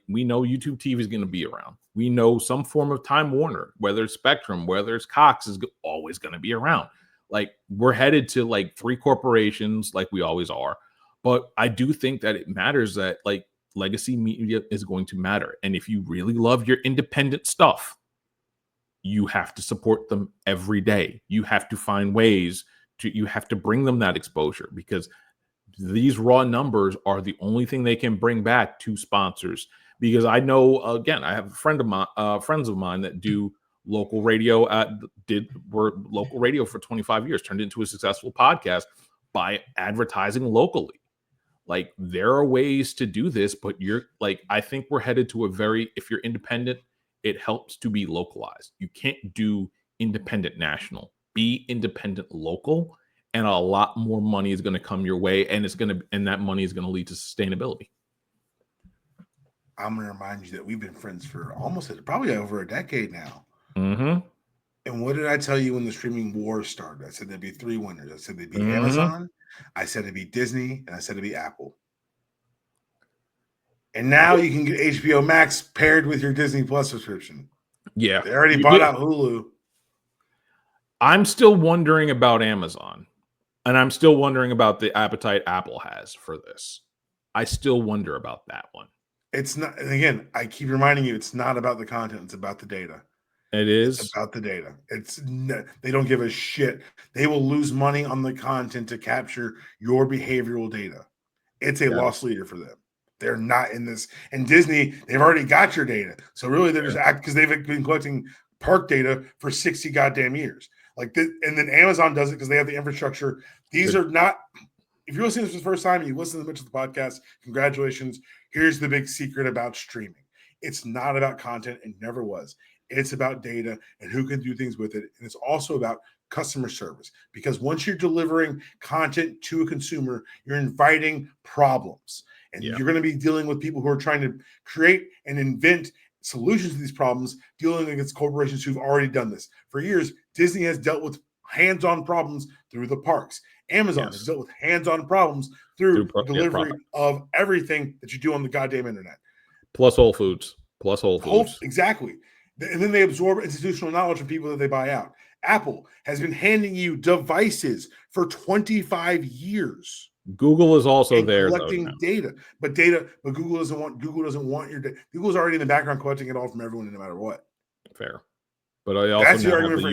Speaker 2: we know YouTube TV is going to be around. We know some form of Time Warner, whether it's Spectrum, whether it's Cox, is always going to be around. Like we're headed to like 3 corporations, like we always are. But I do think that it matters that like legacy media is going to matter, and if you really love your independent stuff, you have to support them every day. You have to find ways you have to bring them that exposure, because these raw numbers are the only thing they can bring back to sponsors. Because I know, again, I have friends of mine that do local radio, were local radio for 25 years, turned into a successful podcast by advertising locally. Like, there are ways to do this, but I think we're headed to if you're independent, it helps to be localized. You can't do independent national. Be independent local, and a lot more money is going to come your way, and that money is going to lead to sustainability.
Speaker 1: I'm going to remind you that we've been friends for probably over a decade now.
Speaker 2: Mm-hmm.
Speaker 1: And what did I tell you when the streaming wars started? I said there'd be 3 winners. I said there'd be Amazon, I said it'd be Disney, and I said it'd be Apple. And now you can get HBO Max paired with your Disney Plus subscription.
Speaker 2: Yeah.
Speaker 1: They already bought out Hulu.
Speaker 2: I'm still wondering about Amazon. And I'm still wondering about the appetite Apple has for this. I still wonder about that one.
Speaker 1: It's not, again, I keep reminding you, it's not about the content, it's about the data.
Speaker 2: It is.
Speaker 1: It's about the data. They don't give a shit. They will lose money on the content to capture your behavioral data. It's a loss leader for them. They're not in this. And Disney, they've already got your data. So really, they're just because they've been collecting park data for 60 goddamn years. Like this, and then Amazon does it because they have the infrastructure. These are not. If you're listening to this for the first time and you listen to the Mitchell podcast, congratulations. Here's the big secret about streaming. It's not about content. It never was. It's about data and who can do things with it. And it's also about customer service, because once you're delivering content to a consumer, you're inviting problems. And you're going to be dealing with people who are trying to create and invent solutions to these problems, dealing against corporations who've already done this. For years, Disney has dealt with hands-on problems through the parks. Amazon has dealt with hands-on problems through delivery of everything that you do on the goddamn internet.
Speaker 2: Plus Whole Foods.
Speaker 1: Exactly. And then they absorb institutional knowledge from people that they buy out. Apple has been handing you devices for 25 years.
Speaker 2: Google is also there
Speaker 1: collecting data, but Google doesn't want your data. Google's already in the background collecting it all from everyone, no matter what.
Speaker 2: Fair. But I also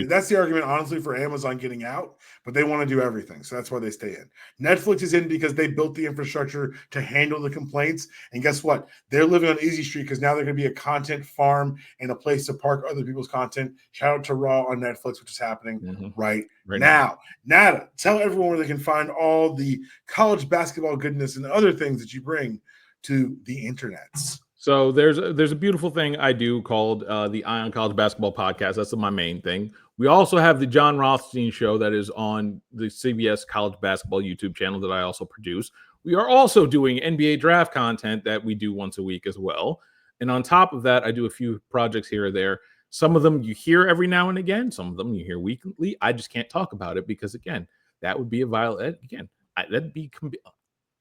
Speaker 1: that's the argument, honestly, for Amazon getting out, but they want to do everything. So that's why they stay in. Netflix is in because they built the infrastructure to handle the complaints. And guess what? They're living on Easy Street because now they're going to be a content farm and a place to park other people's content. Shout out to Raw on Netflix, which is happening right now. Nata, tell everyone where they can find all the college basketball goodness and other things that you bring to the internets.
Speaker 2: So there's a beautiful thing I do called the Eye on College Basketball Podcast. That's my main thing. We also have the John Rothstein Show that is on the CBS College Basketball YouTube channel that I also produce. We are also doing NBA draft content that we do once a week as well. And on top of that, I do a few projects here or there. Some of them you hear every now and again. Some of them you hear weekly. I just can't talk about it because, again, that would be that'd be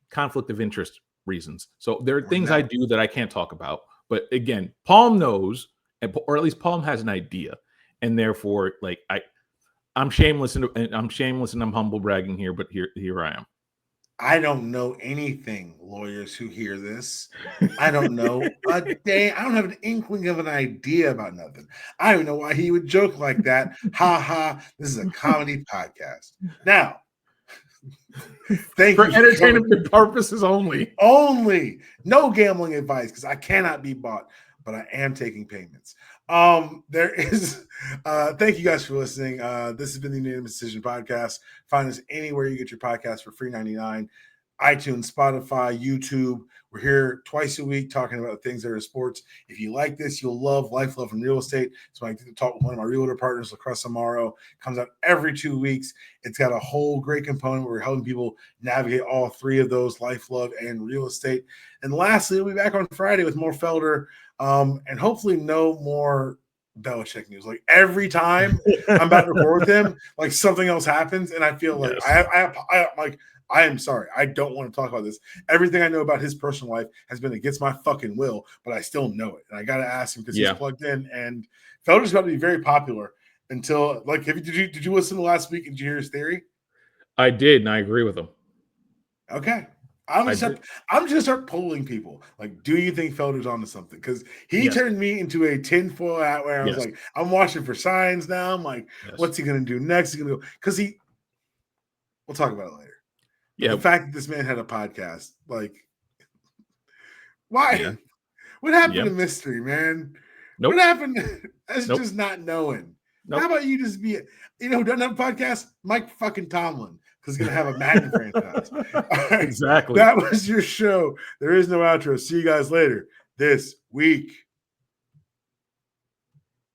Speaker 2: conflict of interest reasons. So there are things I do that I can't talk about. But again, Palm knows, or at least Palm has an idea, and therefore, I'm shameless and I'm humble bragging here, but here I am.
Speaker 1: I don't know anything, lawyers who hear this. I don't know a day. I don't have an inkling of an idea about nothing. I don't know why he would joke like that. Ha ha. This is a comedy podcast. Now, thank you for
Speaker 2: entertainment purposes only.
Speaker 1: No gambling advice because I cannot be bought, but I am taking payments. There is thank you guys for listening. This has been the Unanimous Decision Podcast. Find us anywhere you get your podcast for free 99. iTunes, Spotify, YouTube. We're here twice a week talking about things that are sports. If you like this, you'll love Life, Love, and Real Estate. So I get to talk with one of my realtor partners, LaCressa Amaro. Comes out every 2 weeks. It's got a whole great component where we're helping people navigate all three of those: life, love, and real estate. And lastly, we'll be back on Friday with more Felder, and hopefully no more Belichick news. Like every time I'm about to record with him, like something else happens, and I feel like I am sorry. I don't want to talk about this. Everything I know about his personal life has been against my fucking will, but I still know it. And I got to ask him because he's plugged in. And Felder's about to be very popular until, did you listen to last week and did you hear his theory?
Speaker 2: I did, and I agree with him.
Speaker 1: Okay. I'm just going to start polling people. Like, do you think Felder's onto something? Because he turned me into a tinfoil hat where I was like, I'm watching for signs now. I'm like, what's he going to do next? He's going to go, because we'll talk about it later. Yeah, the fact that this man had a podcast, like, why? Yeah. What happened to mystery, man? Nope. What happened? That's just not knowing. Nope. How about you just be, who doesn't have a podcast? Mike fucking Tomlin. because he's going to have a Madden franchise. All right.
Speaker 2: Exactly.
Speaker 1: That was your show. There is no outro. See you guys later this week.